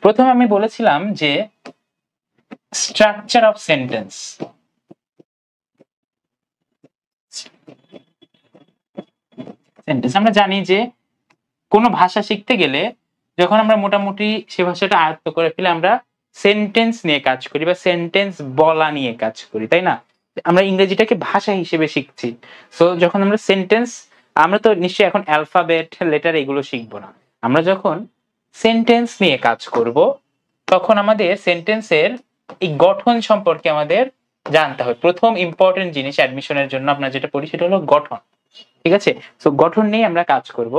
প্রথমে আমি বলেছিলাম যে স্ট্রাকচার অফ সেন্টেন্স। আমরা জানি যে কোনো ভাষা শিখতে গেলে যখন আমরা মোটামুটি সে ভাষাটা আয়ত্ত করে ফেলে আমরা সেন্টেন্স নিয়ে কাজ করি বা সেন্টেন্স বলা নিয়ে কাজ করি, তাই না? আমরা ইংরেজিটাকে ভাষা হিসেবে শিখছি। সো যখন আমরা সেন্টেন্স, আমরা তো নিশ্চয়ই এখন অ্যালফাবেট লেটার এগুলো শিখবো না। আমরা যখন সেন্টেন্স নিয়ে কাজ করব তখন আমাদের সেন্টেন্সের এই গঠন সম্পর্কে আমাদের জানতে হবে। প্রথম ইম্পর্টেন্ট জিনিস অ্যাডমিশনের জন্য আমরা যেটা পড়ি সেটা হলো গঠন, ঠিক আছে? সো গঠন নিয়ে আমরা কাজ করব।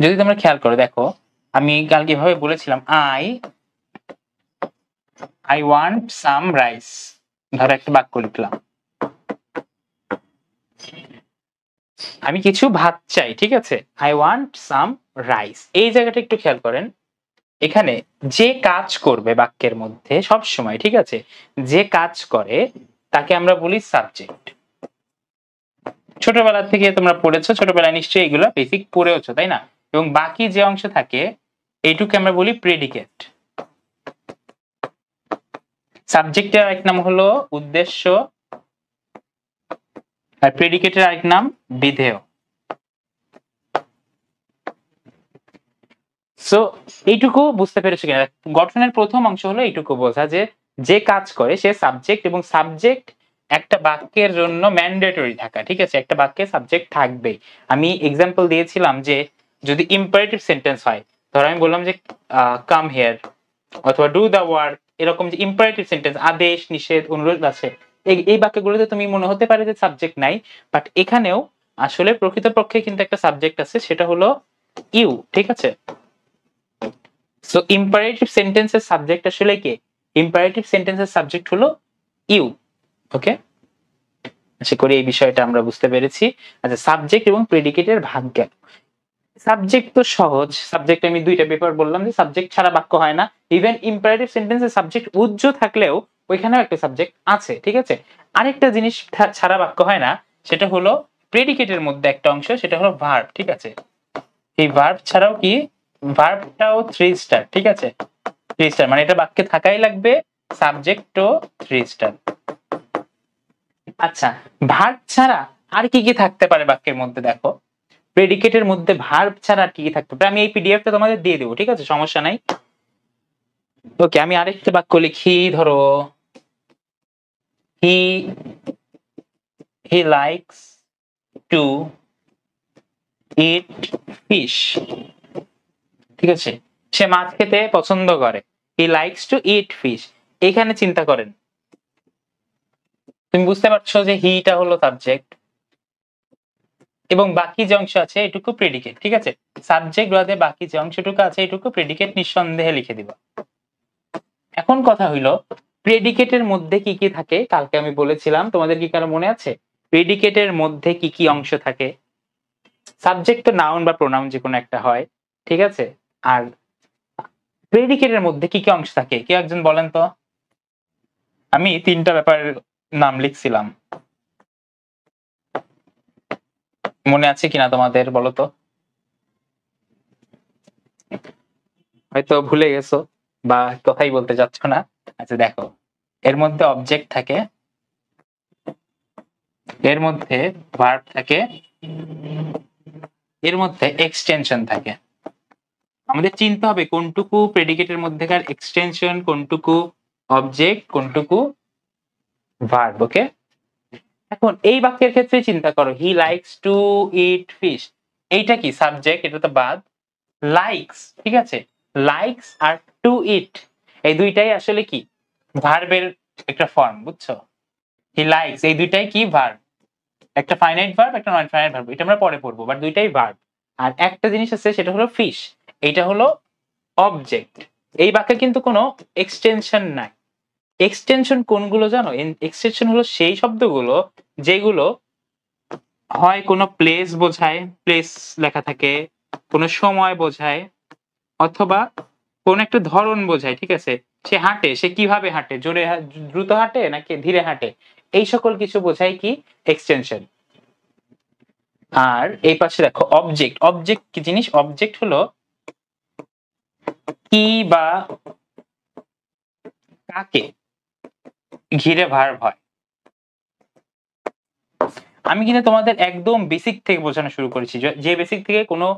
যদি তোমরা খেয়াল করো, দেখো আমি কালকে এভাবে বলেছিলাম আই ওয়ান্ট সাম রাইস। ধরো একটা বাক্য লিখলাম, আমি কিছু ভাত চাই, ঠিক আছে? I want some rice. এই জায়গাটা একটু খেয়াল করেন, এখানে যে কাজ করবে বাক্যের মধ্যে সব সময়, ঠিক আছে, যে কাজ করে তাকে আমরা বলি সাবজেক্ট। ছোটবেলা থেকে তোমরা পড়েছো, ছোটবেলায় নিশ্চয়ই এগুলো বেসিক পড়েওছো, তাই না? এবং বাকি যে অংশ থাকে এইটুকু আমরা বলি প্রেডিকেট। সাবজেক্টের আরেক নাম হলো উদ্দেশ্য, আর প্রেডিকেটের আরেক নাম বিধেয়। সো এইটুকু বুঝতে পেরেছো কিনা? গঠনের প্রথম অংশ হলো এইটুকু বোঝা যে যে কাজ করে সে সাবজেক্ট, এবং সাবজেক্ট একটা বাক্যের জন্য ম্যান্ডেটরি থাকা, ঠিক আছে? একটা বাক্যে সাবজেক্ট থাকবেই। আমি এক্সাম্পল দিয়েছিলাম যে যদি ইম্পারেটিভ সেন্টেন্স হয়, ধর আমি বললাম যে কাম হিয়ার অথবা ডু দ্য ওয়ার্ক, এরকম যে ইম্পারেটিভ সেন্টেন্স, আদেশ নিষেধ অনুরোধ আছে, এই বাক্যগুলোতে তুমি মনে হতে পারে যে সাবজেক্ট নাই, বাট এখানেও আসলে প্রকৃতপক্ষে কিন্তু একটা সাবজেক্ট আছে, সেটা হলো ইউ, ঠিক আছে? সো ইম্পারেটিভ সেন্টেন্সের সাবজেক্ট আসলে কে? ইম্পারেটিভ সেন্টেন্সের সাবজেক্ট হলো ইউ। ওকে, আশা করি এই বিষয়টা আমরা বুঝতে পেরেছি। আচ্ছা, সাবজেক্ট এবং প্রেডিকেটের ভাগ গেল। সাবজেক্ট তো সহজ, সাবজেক্ট আমি দুইটা পেপার বললাম যে সাবজেক্ট ছাড়া বাক্য হয় না। ইভেন ইম্পারেটিভ সেন্টেন্সের সাবজেক্ট উজ্জ্ব থাকলেও ওইখানেও একটা সাবজেক্ট আছে, ঠিক আছে? আরেকটা জিনিস ছাড়া বাক্য হয় না, সেটা হলো প্রেডিকেটের মধ্যে একটা অংশ, সেটা হলো ভার্ব, ঠিক আছে? এই ভার্ব ছাড়াও কি, ভার্বটাও 3 স্টার, ঠিক আছে? 3 স্টার মানে এটা বাক্যে থাকাই লাগবে, সাবজেক্টও 3 স্টার। আচ্ছা, ভার্ব ছাড়া আর কি কি থাকতে পারে বাক্যের মধ্যে? দেখো, প্রেডিকেটের মধ্যে ভার্ব ছাড়া আর কি কি থাকতে পারে? আমি এই পিডিএফটা তোমাদের দিয়ে দেবো, ঠিক আছে? সমস্যা নাই। ওকে, আমি আরেকটা বাক্য লিখি, ধরো he likes to it fish, ঠিক আছে? সে মাছ খেতে পছন্দ করে। He likes to it fish. এখানে চিন্তা করেন, তুমি বুঝতে পারছো যে হিটা হলো সাবজেক্ট এবং বাকি যে অংশ আছে এটুকু প্রেডিকেট, ঠিক আছে? সাবজেক্ট বাদে বাকি যে অংশটুকু আছে এটুকু প্রেডিকেট, নিঃসন্দেহে লিখে দিবা। এখন কথা হইলো প্রেডিকেটের মধ্যে কি কি থাকে? কালকে আমি বলেছিলাম, তোমাদের কি কারো মনে আছে প্রেডিকেটের মধ্যে কি কি অংশ থাকে? সাবজেক্ট তো নাউন বা প্রোনাউন যে কোনো একটা হয়, ঠিক আছে? আর প্রেডিকেটের মধ্যে কি কি অংশ থাকে কেউ একজন বলেন তো? আমি 3টা ব্যাপারের নাম লিখছিলাম, মনে আছে কিনা তোমাদের বলো তো? হয়তো ভুলে গেছো বা কথাই বলতে যাচ্ছ না। আচ্ছা দেখো, এর মধ্যে অবজেক্ট থাকে, এর মধ্যে ভার্ব থাকে, এর মধ্যে এক্সটেনশন থাকে। আমাদের চিনতে হবে কোনটুকু প্রেডিকেটের মধ্যেকার এক্সটেনশন, কোনটুকু অবজেক্ট, কোনটুকু ভার্ব। ওকে, এখন এই বাক্যের ক্ষেত্রে চিন্তা করো, he likes to it fish, এইটা কি সাবজেক্ট? এটা তো বাদ। লাইকস, ঠিক আছে? লাইকস আর টু ইট এই দুইটাই আসলে কি ভার্বের একটা ফর্ম, বুঝছো? হি লাইকস এই দুইটাই কি ভার্ব, একটা ফাইনাইট ভার্ব, একটা নন ফাইনাইট ভার্ব, এটা আমরা পরে পড়বো, বাট দুইটাই ভার্ব। আর একটা জিনিস আছে সেটা হলো ফিশ, এইটা হলো অবজেক্ট। এই বাক্যে কিন্তু কোনো এক্সটেনশন নাই। এক্সটেনশন কোনগুলো জানো? এক্সটেনশন হলো সেই শব্দগুলো যেগুলো হয় কোনো প্লেস বোঝায়, প্লেস লেখা থাকে, কোনো সময় বোঝায়, অথবা কোন একটা ধরন বোঝায়, ঠিক আছে? সে হাঁটে, সে কিভাবে হাঁটে, জোরে দ্রুত হাঁটে নাকি ধীরে হাঁটে, এই সকল কিছু বোঝায় কি এক্সটেনশন। আর এই পাশে দেখো অবজেক্ট। অবজেক্ট কি জিনিস? অবজেক্ট হলো কি বা কাকে ঘিরে ভার্ব হয়। আমি কিন্তু তোমাদের একদম বেসিক থেকে বোঝানো শুরু করেছি, যে বেসিক থেকে কোনো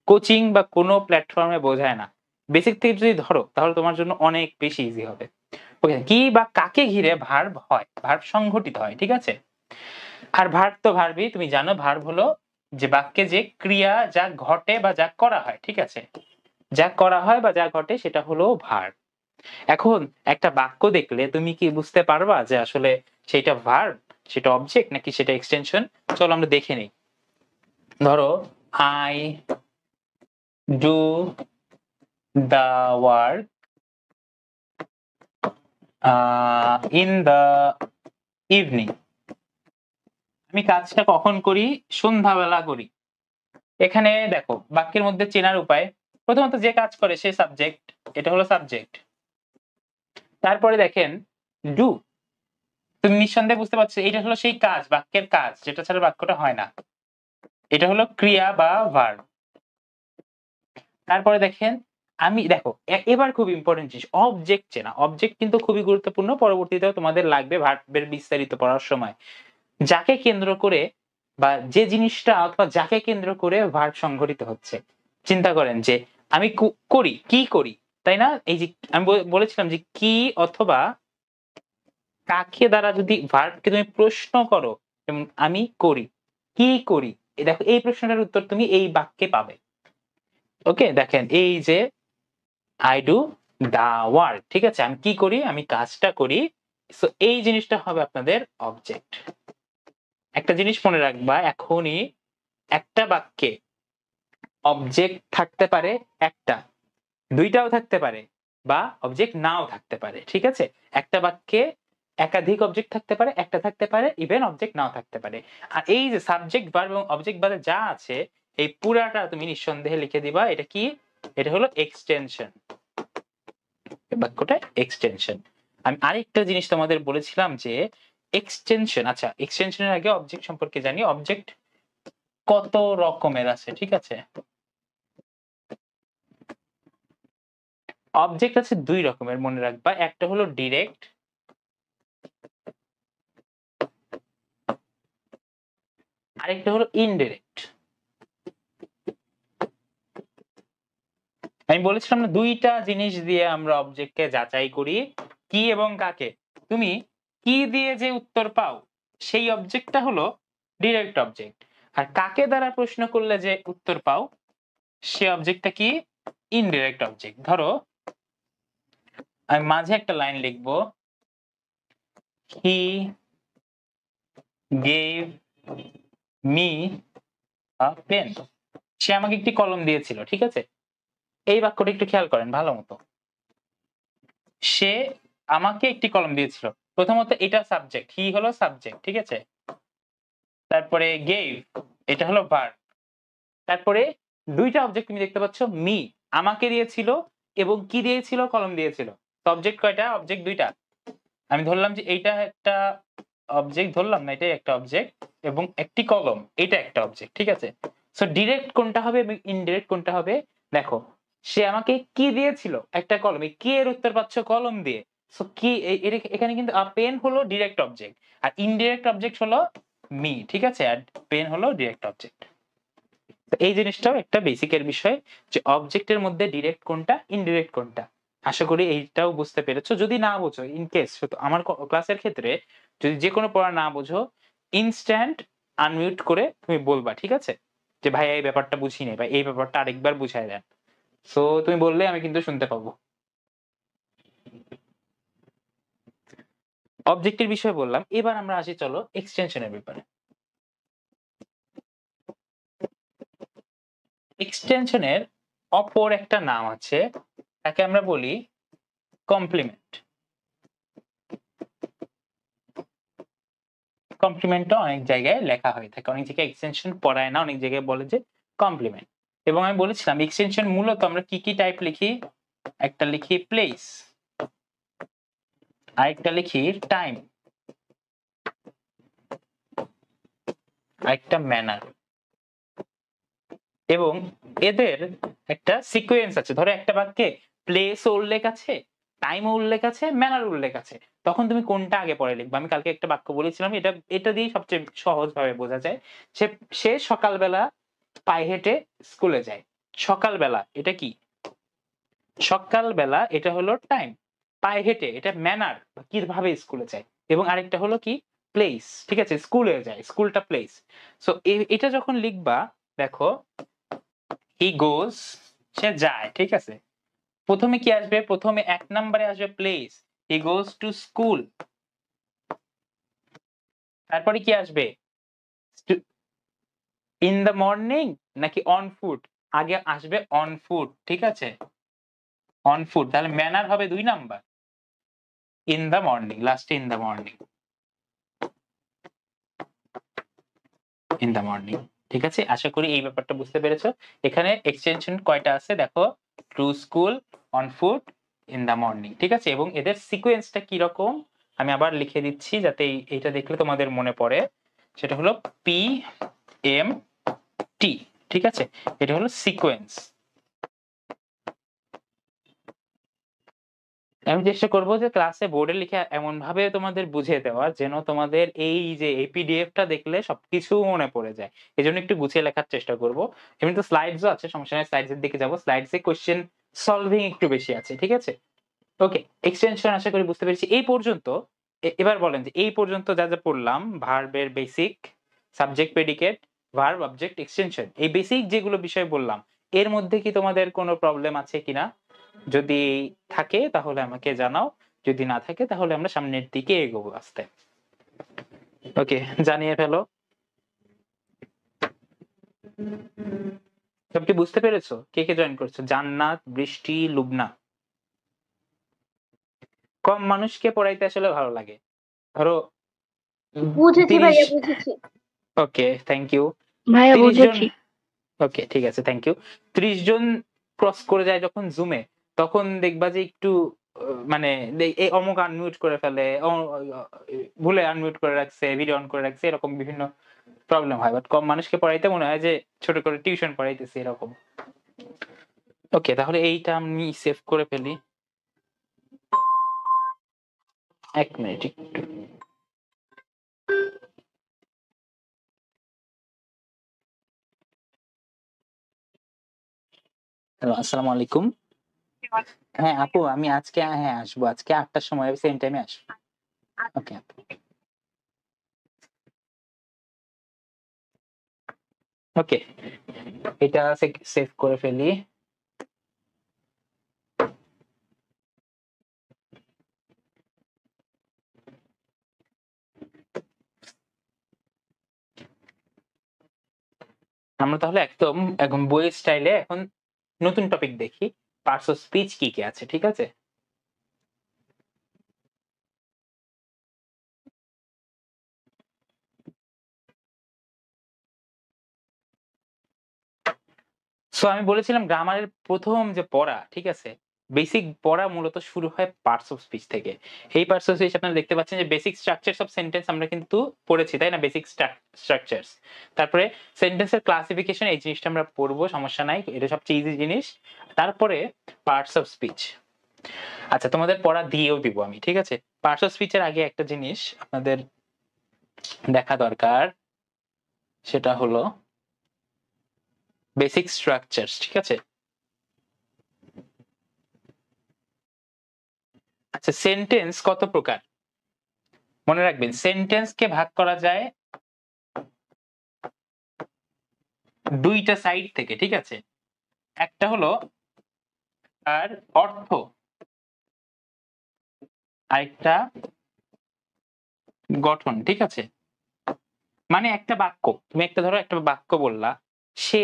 কোচিং বা কোনো প্ল্যাটফর্মে বোঝায় না। বেসিক থেকে যদি ধরো তাহলে তোমার জন্য অনেক বেশি ইজি হবে। ওকে, কি বা কাকে ঘিরে ভার্ব হয়, ভার্ব সংঘটিত হয়, ঠিক আছে। আর ভার্ব তো ভার্বই, তুমি জানো ভার্ব হলো যে বাক্যে যে ক্রিয়া যা ঘটে বা যা করা হয়, ঠিক আছে। যা করা হয় বা যা ঘটে সেটা হলো ভার্ব। এখন একটা বাক্য দেখলে তুমি কি বুঝতে পারবা যে আসলে সেটা ভার্ব, সেটা অবজেক্ট নাকি সেটা এক্সটেনশন? চলো আমরা দেখে নিই। ধরো I do the work in the evening. আমি কাজটা কখন করি? সন্ধ্যাবেলা করি। এখানে দেখো বাক্যের মধ্যে চেনার উপায়, প্রথমত যে কাজ করে সে সাবজেক্ট, এটা হলো সাবজেক্ট। তারপরে দেখেন ডু, তুমি নিঃসন্দেহে বুঝতে পারছো এটা হলো সেই কাজ, বাক্যের কাজ যেটা ছাড়া বাক্যটা হয় না, এটা হলো ক্রিয়া বা ভার্ব। তারপরে দেখেন আমি, দেখো এবার খুব ইম্পর্টেন্ট জিনিস, অবজেক্ট চেনা। অবজেক্ট কিন্তু খুবই গুরুত্বপূর্ণ, পরবর্তীতেও তোমাদের লাগবে ভার্বের বিস্তারিত পড়ার সময়। যাকে কেন্দ্র করে বা যে জিনিসটা অথবা যাকে কেন্দ্র করে ভার্ব সংঘটিত হচ্ছে। চিন্তা করেন যে আমি করি, কি করি, তাই না? এই যে আমি বলেছিলাম যে কি অথবা কাকে দ্বারা যদি ভার্বকে তুমি প্রশ্ন করো, যেমন আমি করি, কি করি, দেখো এই প্রশ্নটার উত্তর তুমি এই বাক্যে পাবে। ওকে, দেখেন এই যে আই ডু দা ওয়ার্ক, ঠিক আছে, আমি কি করি, আমি কাজটা করি। সো এই জিনিসটা হবে আপনাদের অবজেক্ট। একটা জিনিস মনে রাখবা এখনই, একটা বাক্যে অবজেক্ট থাকতে পারে একটা, দুইটাও থাকতে পারে, বা অবজেক্ট নাও থাকতে পারে, ঠিক আছে। একটা বাক্যে একাধিক অবজেক্ট থাকতে পারে, একটা থাকতে পারে, ইভেন অবজেক্ট নাও থাকতে পারে। আর এই যে সাবজেক্ট ভার্ব এবং অবজেক্ট বাদে যা আছে এই পুরাটা তুমি নিঃসন্দেহে লিখে দিবা এটা কি, এটা হলো এক্সটেনশন। বাক্যটা এক্সটেনশন। আমি আরেকটা জিনিস তোমাদের বলেছিলাম যে এক্সটেনশন, আচ্ছা এক্সটেনশনের আগে অবজেক্ট সম্পর্কে জানি। অবজেক্ট কত রকমের আছে, ঠিক আছে। অবজেক্ট আছে দুই রকমের মনে রাখবা, একটা হলো ডিরেক্ট, আরেকটা হলো ইনডিরেক্ট। আমি বলেছিলাম না দুইটা জিনিস দিয়ে আমরা অবজেক্টকে যাচাই করি, কি এবং কাকে। তুমি কি দিয়ে যে উত্তর পাও সেই অবজেক্টটা হলো ডিরেক্ট অবজেক্ট, আর কাকে দ্বারা প্রশ্ন করলে যে উত্তর পাও সে অবজেক্টটা কি, ইনডিরেক্ট অবজেক্ট। ধরো আমি মাঝে একটা লাইন লিখবো, he gave me a pen. সে আমাকে একটি কলম দিয়েছিল, ঠিক আছে। এই বাক্যটা একটু খেয়াল করেন ভালো মতো। সে আমাকে একটি কলম দিয়েছিল, প্রথমত এটা সাবজেক্ট, হি হলো সাবজেক্ট, ঠিক আছে। তারপরে গেভ, এটা হলো ভার্ব। তারপরে দুইটা অবজেক্ট তুমি দেখতে পাচ্ছ, মি আমাকে দিয়েছিল এবং কি দিয়েছিল, কলম দিয়েছিল। সাবজেক্ট কয়টা, অবজেক্ট দুইটা। আমি ধরলাম যে এইটা একটা অবজেক্ট, ধরলাম না এটাই একটা অবজেক্ট, এবং একটি কলম এটা একটা অবজেক্ট, ঠিক আছে। সো ডিরেক্ট কোনটা হবে এবং ইনডিরেক্ট কোনটা হবে, দেখো সে আমাকে কি দিয়েছিল, একটা কলম, এই কি এর উত্তর পাচ্ছ কলম দিয়ে। সো কি এখানে কিন্তু পেন হলো ডিরেক্ট অবজেক্ট, আর ইনডিরেক্ট অবজেক্ট হলো মি, ঠিক আছে, আর পেন হলো ডিরেক্ট অবজেক্ট। এই জিনিসটাও একটা বেসিকের বিষয় যে অবজেক্টের মধ্যে ডিরেক্ট কোনটা, ইনডিরেক্ট কোনটা। আশা করি এইটাও বুঝতে পেরেছো। যদি না বোঝো, ইন কেস আমার ক্লাসের ক্ষেত্রে যদি যে কোনো পড়া না বোঝো, ইনস্ট্যান্ট আনমিউট করে তুমি বলবা, ঠিক আছে, যে ভাই এই ব্যাপারটা বুঝি নাই বা এই ব্যাপারটা আরেকবার বুঝাই দেন। সো তুমি বললে আমি কিন্তু শুনতে পাবো। অবজেক্টের বিষয়ে বললাম, এবার আমরা আসি চলো এক্সটেনশনের ব্যাপারে। এক্সটেনশনের অপর একটা নাম আছে, তাকে আমরা বলি কমপ্লিমেন্ট। কমপ্লিমেন্টটা অনেক জায়গায় লেখা হয়ে থাকে, অনেক জায়গায় এক্সটেনশন পড়ায় না, অনেক জায়গায় বলে যে কমপ্লিমেন্ট। এবং আমি বলেছিলাম এক্সটেনশন মূলত আমরা কি কি টাইপ লিখি, একটা লিখি প্লেস, আরেকটা লিখি টাইম, আরেকটা ম্যানার। এবং এদের একটা সিকোয়েন্স আছে। ধরো একটা বাক্যে প্লেসও উল্লেখ আছে, টাইমও উল্লেখ আছে, ম্যানার উল্লেখ আছে, তখন তুমি কোনটা আগে পরে লিখবে? আমি কালকে একটা বাক্য বলেছিলাম, এটা এটা দিয়ে সবচেয়ে সহজ ভাবে বোঝা যায়। সে সে সকালবেলা পায়ে হেঁটে স্কুলে যায়। সকালবেলা এটা কি? সকালবেলা এটা হলো টাইম। পায়ে হেঁটে এটা ম্যানার, কিভাবে স্কুলে যায়। এবং আরেকটা হলো কি? প্লেস। ঠিক আছে, স্কুলে যায়, স্কুলটা প্লেস। সো এটা যখন লিখবা, দেখো হি গোজ, সে যায়, ঠিক আছে। প্রথমে কি আসবে? প্রথমে 1 নম্বরে আসবে place, he goes to school. তারপরে কি আসবে? ইন দ্য মর্নিং নাকি অন ফুট? আগে আসবে অন ফুট, ঠিক আছে, অন ফুট। তাহলে ম্যানার হবে 2 নাম্বার, ইন দ্য মর্নিং, লাস্টে in the morning, in the morning. ঠিক আছে, আশা করি এই ব্যাপারটা বুঝতে পেরেছো। এখানে এক্সটেনশন কয়টা আছে দেখো, to school, on foot, in the morning. ঠিক আছে, এবং এদের সিকোয়েন্সটা কি রকম আমি আবার লিখে দিচ্ছি যাতে এইটা দেখলে তোমাদের মনে পড়ে। সেটা হলো পি এম টি। ঠিক আছে, এটা হলো সিকোয়েন্স। আমি চেষ্টা করবো যে ক্লাসে বোর্ডে লিখে এমন ভাবে তোমাদের বুঝিয়ে দেওয়া যেন তোমাদের এই যে এই পিডিএফটা দেখলে সবকিছু মনে পড়ে যায়। এই জন্য একটু গুছিয়ে লেখার চেষ্টা করব। এমনি তো স্লাইডসও আছে, সমস্যা নেই, স্লাইডস এর দিকে যাবো। স্লাইডসে কোশ্চেন সলভিং একটু বেশি আছে, ঠিক আছে। ওকে, এক্সটেনশন আশা করি বুঝতে পেরেছি এই পর্যন্ত। এবার বলেন যে এই পর্যন্ত যা যা পড়লাম, ভার্বের basic, subject predicate, verb object extension, এই বেসিক যেগুলো বিষয় বললাম, এর মধ্যে কি তোমাদের কোনো প্রবলেম আছে কিনা? যদি থাকে তাহলে আমাকে জানাও, যদি না থাকে তাহলে আমরা সামনের দিকে এগোবো আস্তে। ওকে, জানিয়ে ফেলো। সব কি বুঝতে পেরেছো? কে কে জয়েন করছো? জান্নাত, বৃষ্টি, লুবনা। কম মানুষকে পড়াইতে আসলে ভালো লাগে, ধরো বুঝেছি ভাইয়া, বুঝেছি। ওকে, থ্যাংক ইউ ভাইয়া 30 জন। বুঝেছি। ওকে, ঠিক আছে, থ্যাংক ইউ। 30 জন ক্রস করে যায় যখন জুমে, তখন দেখবা যে একটু মানে এই অমুক আনমিউট করে ফেলে, ভুলে আনমিউট করে রাখছে, ভিডিও অন করে রাখছে, এরকম বিভিন্ন প্রবলেম হয়। বাট কম মানুষকে পড়াইতে মনে হয় যে ছোট করে টিউশন পড়াইতেছি এরকম। ওকে, তাহলে এইটা আমি সেভ করে ফেলি। 1 মিনিট একটু। হ্যালো, আসসালামু আলাইকুম। হ্যাঁ আপু, আমি আজকে হ্যাঁ আসবো, আজকে 8টার সময় সেম টাইমে আসবো। ওকে আপু। ওকে, এটা সেভ করে ফেলি। আমরা তাহলে একদম এখন বইয়ের স্টাইলে এখন নতুন টপিক দেখি, পার্টস অফ স্পিচ কি কি আছে, ঠিক আছে। সো আমি বলেছিলাম গ্রামারের প্রথম যে পড়া, ঠিক আছে, বেসিক পড়া মূলত শুরু হয় পার্টস অফ স্পিচ থেকে। এই পার্টস অফ স্পিচ আপনারা দেখতে পাচ্ছেন যে বেসিক স্ট্রাকচারস অফ সেন্টেন্স আমরা কিন্তু পড়েছি, তাই না? বেসিক স্ট্রাকচারস, তারপরে সেন্টেন্সের ক্লাসিফিকেশন, এই জিনিসটা আমরা পড়বো, সমস্যা নাই, এটা সবচেয়ে ইজি জিনিস। তারপরে পার্টস অফ স্পিচ। আচ্ছা, তোমাদের পড়া দিয়েও দিব আমি, ঠিক আছে। পার্টস অফ স্পিচের আগে একটা জিনিস আপনাদের দেখা দরকার, সেটা হলো বেসিক স্ট্রাকচারস, ঠিক আছে। আচ্ছা, সেন্টেন্স কত প্রকার মনে রাখবেন? সেন্টেন্সকে ভাগ করা যায় 2টা সাইড থেকে, ঠিক আছে। একটা হলো তার অর্থ, আরেকটা গঠন, ঠিক আছে। মানে একটা বাক্য, তুমি একটা ধরো একটা বাক্য বললা, সে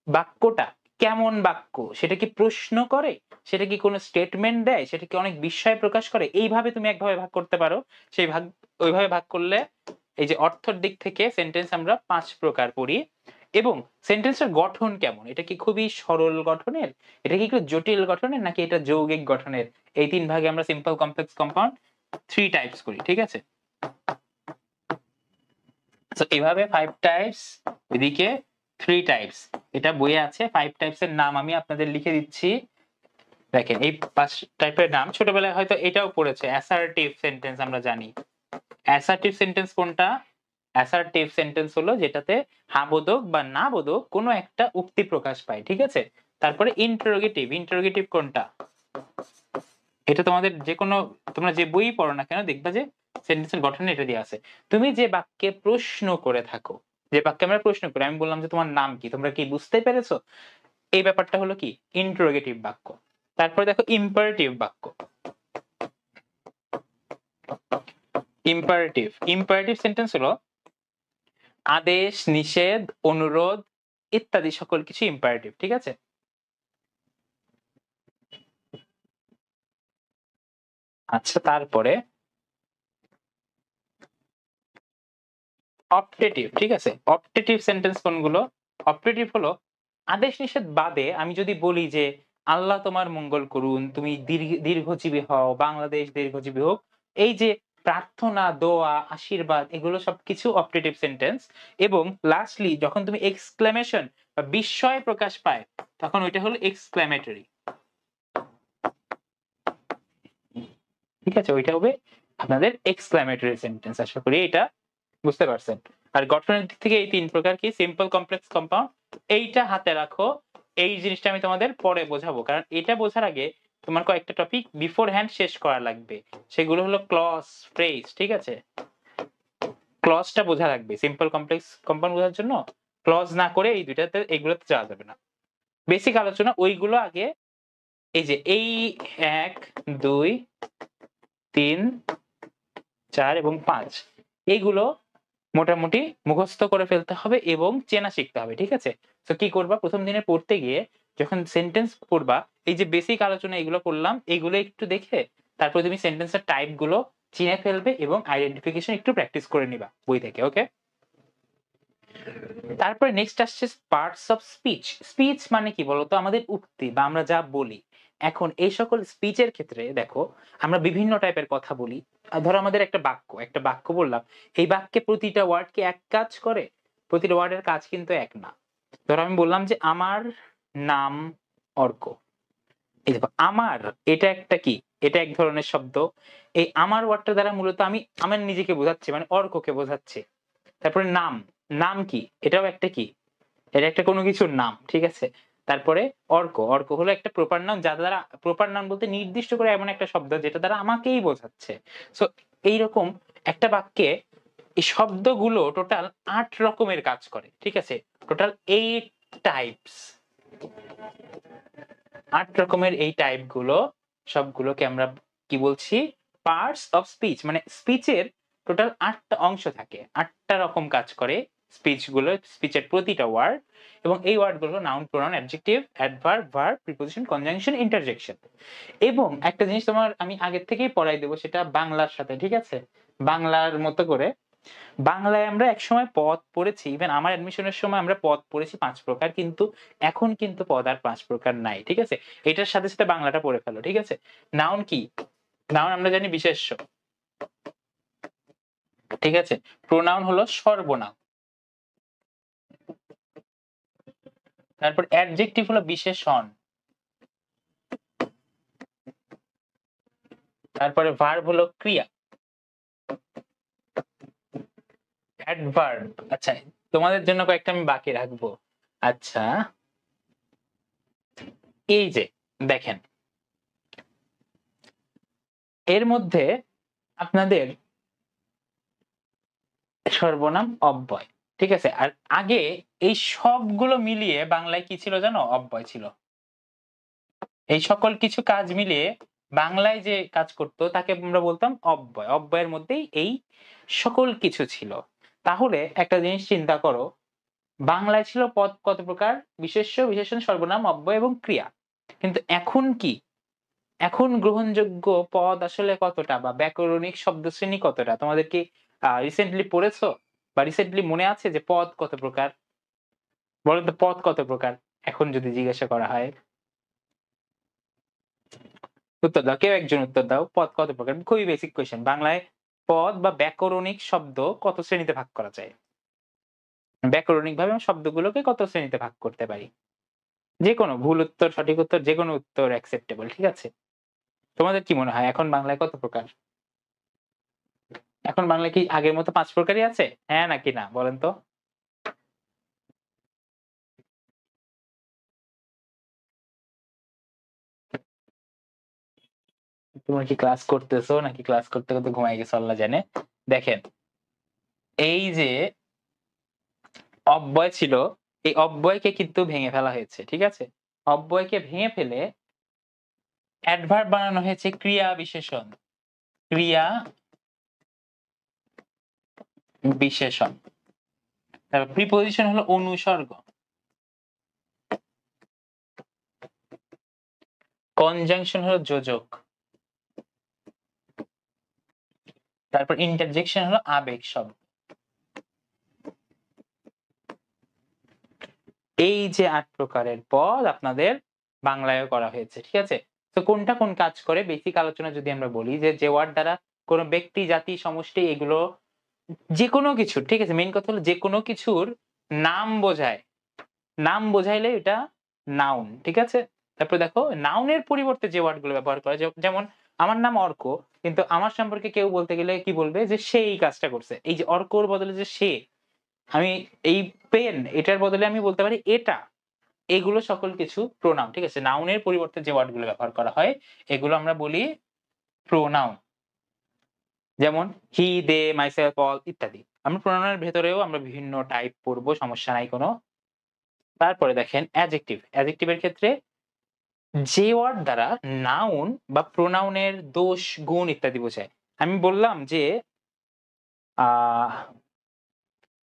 বাক্যটা কেমন বাক্য, সেটা কি প্রশ্ন করে, সেটা কি কোনো স্টেটমেন্ট দেয়, সেটা কি অনেক বিস্ময় প্রকাশ করে, এইভাবে তুমি একভাবে ভাগ করতে পারো। সেই ভাগ ওইভাবে ভাগ করলে এই যে অর্থের দিক থেকে সেন্টেন্স আমরা 5 প্রকার পড়ি। এবং সেন্টেন্সের গঠন কেমন, এটা কি খুবই সরল গঠনের, এটা কি একটু জটিল গঠনের, নাকি এটা যৌগিক গঠনের, এই 3 ভাগে আমরা সিম্পল, কমপ্লেক্স, কম্পাউন্ড 3 টাইপস করি, ঠিক আছে। তো এভাবে 5 টাইপস, এদিকে 3 টাইপস, এটা বইয়ে আছে। 5 টাইপস এর নাম আমি আপনাদের লিখে দিচ্ছি, দেখেন এই 5 টাইপের নাম ছোটবেলায় হয়তো এটাও পড়েছে, অ্যাসার্টিভ সেন্টেন্স আমরা জানি। অ্যাসার্টিভ সেন্টেন্স কোনটা? অ্যাসার্টিভ সেন্টেন্স হলো যেটাতে হ্যাঁ বোধক বা না বোধক কোনো একটা উক্তি প্রকাশ পায়, ঠিক আছে। তারপরে ইন্টারোগেটিভ, ইন্টারোগেটিভ কোনটা? এটা তোমাদের যে কোনো, তোমরা যে বই পড়ো না কেন দেখবা যে সেন্টেন্সের গঠনে এটা দিয়ে আছে। তুমি যে বাক্যে প্রশ্ন করে থাকো, যে বাক্যে আমরা প্রশ্ন করি, আমি বললাম যে তোমার নাম কি, তোমরা কি বুঝতে পেরেছো, এই ব্যাপারটা হলো কি ইন্টারোগেটিভ বাক্য। তারপরে দেখো ইম্পারেটিভ বাক্য। ইম্পারেটিভ, ইম্পারেটিভ সেন্টেন্স হলো আদেশ, নিষেধ, অনুরোধ ইত্যাদি সকল কিছু ইম্পারেটিভ, ঠিক আছে। আচ্ছা, তারপরে অপটেটিভ, ঠিক আছে। অপটেটিভ সেন্টেন্স কোনগুলো? অপটেটিভ হলো আদেশ নিষেধ বাদে আমি যদি বলি যে আল্লাহ তোমার মঙ্গল করুন, তুমি দীর্ঘজীবী হও, বাংলাদেশ দীর্ঘজীবী হোক, এই যে প্রার্থনা, দোয়া, আশীর্বাদ, এগুলো সবকিছু অপটেটিভ সেন্টেন্স। এবং লাস্টলি যখন তুমি এক্সক্লেমেশন বা বিস্ময় প্রকাশ পায়, তখন ওইটা হলো এক্সক্লেমেটরি, ঠিক আছে। ওইটা হবে আপনাদের এক্সক্লেমেটরি সেন্টেন্স। আশা করি এটা বুঝতে পারছেন। আর গঠনের দিক থেকে এই 3 প্রকার কি? Simple, complex, compound. এইটা হাতে রাখো, এই জিনিসটা আমি তোমাদের পরে বোঝাবো, কারণ এটা বোঝার আগে তোমার কয়েকটা টপিক বিফোর হ্যান্ড শেষ করা লাগবে। সেগুলো হলো ক্লজ, ফ্রেজ, ঠিক আছে। ক্লজটা বোঝা লাগবে, সিম্পল, কমপ্লেক্স, কম্পাউন্ড বোঝার জন্য ক্লজ না করে এই দুইটাতে, এগুলোতে যাওয়া যাবে না। বেসিক আলোচনা ওইগুলো আগে, এই যে এই 1 2 3 4 এবং 5 এইগুলো মোটামুটি মুখস্থ করে ফেলতে হবে এবং চেনা শিখতে হবে, ঠিক আছে। তো কি করবা, প্রথম দিনে পড়তে গিয়ে যখন সেন্টেন্স পড়বা, এই যে বেসিক আলোচনা এগুলো করলাম, এগুলো একটু দেখে তারপর তুমি সেন্টেন্সের টাইপ গুলো চিনে ফেলবে এবং আইডেন্টিফিকেশন একটু প্র্যাকটিস করে নিবা বই থেকে, ওকে। তারপরে নেক্সট আসছে পার্টস অফ স্পিচ। স্পিচ মানে কি বলতো? আমাদের উক্তি বা আমরা যা বলি। এখন এই সকল স্পিচের ক্ষেত্রে দেখো আমরা বিভিন্ন টাইপের কথা বলি। ধরো আমাদের একটা বাক্য বললাম, এই বাক্যে প্রতিটা ওয়ার্ড কি এক কাজ করে? প্রতিটা ওয়ার্ডের কাজ কিন্তু এক না। ধরো আমি বললাম যে আমার নাম অর্ক। এই দেখো আমার, এটা একটা কি, এটা এক ধরনের শব্দ। এই আমার ওয়ার্ডটা দ্বারা মূলত আমি আমার নিজেকে বোঝাচ্ছি, মানে অর্ককে বোঝাচ্ছি। তারপরে নাম, নাম কি, এটাও একটা কি, এটা একটা কোনো কিছুর নাম, ঠিক আছে। তারপরে অর্ক, অর্ক হলো একটা প্রপার নাউন, যার দ্বারা, প্রপার নাউন বলতে নির্দিষ্ট করে এমন একটা শব্দ যেটা দ্বারা আমাকেই বোঝাচ্ছে। সো এইরকম একটা বাক্যে এই শব্দগুলো টোটাল 8 রকমের কাজ করে, ঠিক আছে। টোটাল 8 টাইপস, 8 রকমের এই টাইপ গুলো সবগুলোকে আমরা কি বলছি? Parts of speech. মানে স্পিচের টোটাল 8টা অংশ থাকে, 8টা রকম কাজ করে স্পিচ গুলো, স্পিচের প্রতিটা ওয়ার্ড। এবং এই ওয়ার্ড গুলো noun, pronoun, adjective, adverb, verb, preposition, conjunction, interjection. এবং একটা জিনিস তোমার আমি আগের থেকেই পড়াই দেবো, সেটা বাংলার সাথে, ঠিক আছে। বাংলার মতো করে, বাংলায় আমরা একসময় পদ পড়েছি, ইভেন আমার অ্যাডমিশনের সময় আমরা পদ পড়েছি 5 প্রকার, কিন্তু এখন কিন্তু পদ আর 5 প্রকার নাই, ঠিক আছে। এটার সাথে সাথে বাংলাটা পড়ে ফেলো, ঠিক আছে। নাউন কি? নাউন আমরা জানি বিশেষ্য, ঠিক আছে। প্রোনাউন হলো সর্বনাম। তারপর অ্যাডজেক্টিভ হলো বিশেষণ। তারপরে ভার্ব হলো ক্রিয়া। অ্যাডভার্ব, আচ্ছা তোমাদের জন্য কয়েকটা আমি বাকি রাখবো। আচ্ছা, এই যে দেখেন এর মধ্যে আপনাদের সর্বনাম, অব্যয়, ঠিক আছে। আর আগে এই সবগুলো মিলিয়ে বাংলায় কি ছিল জানো? অব্যয় ছিল। এই সকল কিছু কাজ মিলিয়ে বাংলায় যে কাজ করতো তাকে আমরা বলতাম অব্যয়। অব্যয়ের মধ্যেই এই সকল কিছু ছিল। তাহলে একটা জিনিস চিন্তা করো, বাংলায় ছিল পদ কত প্রকার? বিশেষ্য, বিশেষণ, সর্বনাম, অব্যয় এবং ক্রিয়া। কিন্তু এখন কি, এখন গ্রহণযোগ্য পদ আসলে কতটা, বা ব্যাকরণিক শব্দশ্রেণী কতটা? তোমাদের কি রিসেন্টলি পড়েছো বা রিসেন্টলি মনে আছে যে পদ কত প্রকার? বলো তো পদ কত প্রকার এখন যদি জিজ্ঞাসা করা হয়? উত্তর দাও, কেউ একজন উত্তর দাও। পদ কত প্রকার? খুবই বেসিক কোয়েশ্চেন। বাংলায় পদ বা ব্যাকরণিক শব্দ কত শ্রেণীতে ভাগ করা যায়? ব্যাকরণিক ভাবে শব্দগুলোকে কত শ্রেণীতে ভাগ করতে পারি? যে কোনো ভুল উত্তর, সঠিক উত্তর, যে কোনো উত্তর অ্যাকসেপ্টেবল, ঠিক আছে? তোমাদের কি মনে হয় এখন বাংলায় কত প্রকার? এখন বাংলায় কি আগের মতো 5 প্রকারই আছে? হ্যাঁ নাকি না বলেন তো? তোমরা কি ক্লাস করতেছো নাকি ক্লাস করতে করতে ঘুমাই গেছো আল্লাহ জানে। দেখেন, এই যে অব্যয় ছিল, এই অব্যয়কে কিন্তু ভেঙে ফেলা হয়েছে, ঠিক আছে? অব্যয়কে ভেঙে ফেলে অ্যাডভার্ব বানানো হয়েছে ক্রিয়া বিশেষণ। ক্রিয়া বিশেষণ। তারপর প্রিপোজিশন হলো অনুসর্গ। কনজাংশন হলো যোজক। তারপর ইন্টারজেকশন হলো আবেগ শব্দ। এই যে 8 প্রকারের পদ আপনাদের বাংলায়ও করা হয়েছে, ঠিক আছে? তো কোনটা কোন কাজ করে বেসিক আলোচনা যদি আমরা বলি, যে ওয়ার্ড দ্বারা কোন ব্যক্তি, জাতি, সমষ্টি, এগুলো যে কোনো কিছু, ঠিক আছে? মেইন কথা হলো যে কোনো কিছুর নাম বোঝায়। নাম বোঝাইলে এটা নাউন, ঠিক আছে? তারপর দেখো নাউনের পরিবর্তে যে ওয়ার্ড গুলো ব্যবহার করা, যেমন আমার নাম অর্ক, কিন্তু আমার সম্পর্কে কেউ বলতে গেলে কি বলবে, যে সে এই কাজটা করছে। এই যে অর্কর বদলে যে সে, আমি এই পেন, এটার বদলে আমি বলতে পারি এটা। এগুলো সকল কিছু প্রোনাউন, ঠিক আছে? নাউনের পরিবর্তে যে ওয়ার্ড গুলো ব্যবহার করা হয় এগুলো আমরা বলি প্রোনাউন। যেমন হি, দে, মাইসেলফ, অল ইত্যাদি। আমরা প্রোনাউনের ভেতরেও আমরা বিভিন্ন টাইপ পড়বো, সমস্যা নাই কোনো। তারপরে দেখেন অ্যাডজেক্টিভ। অ্যাডজেক্টিভের ক্ষেত্রে যে ওয়ার্ড দ্বারা নাউন বা প্রোনাউনের দোষ, গুণ ইত্যাদি বোঝায়। আমি বললাম যে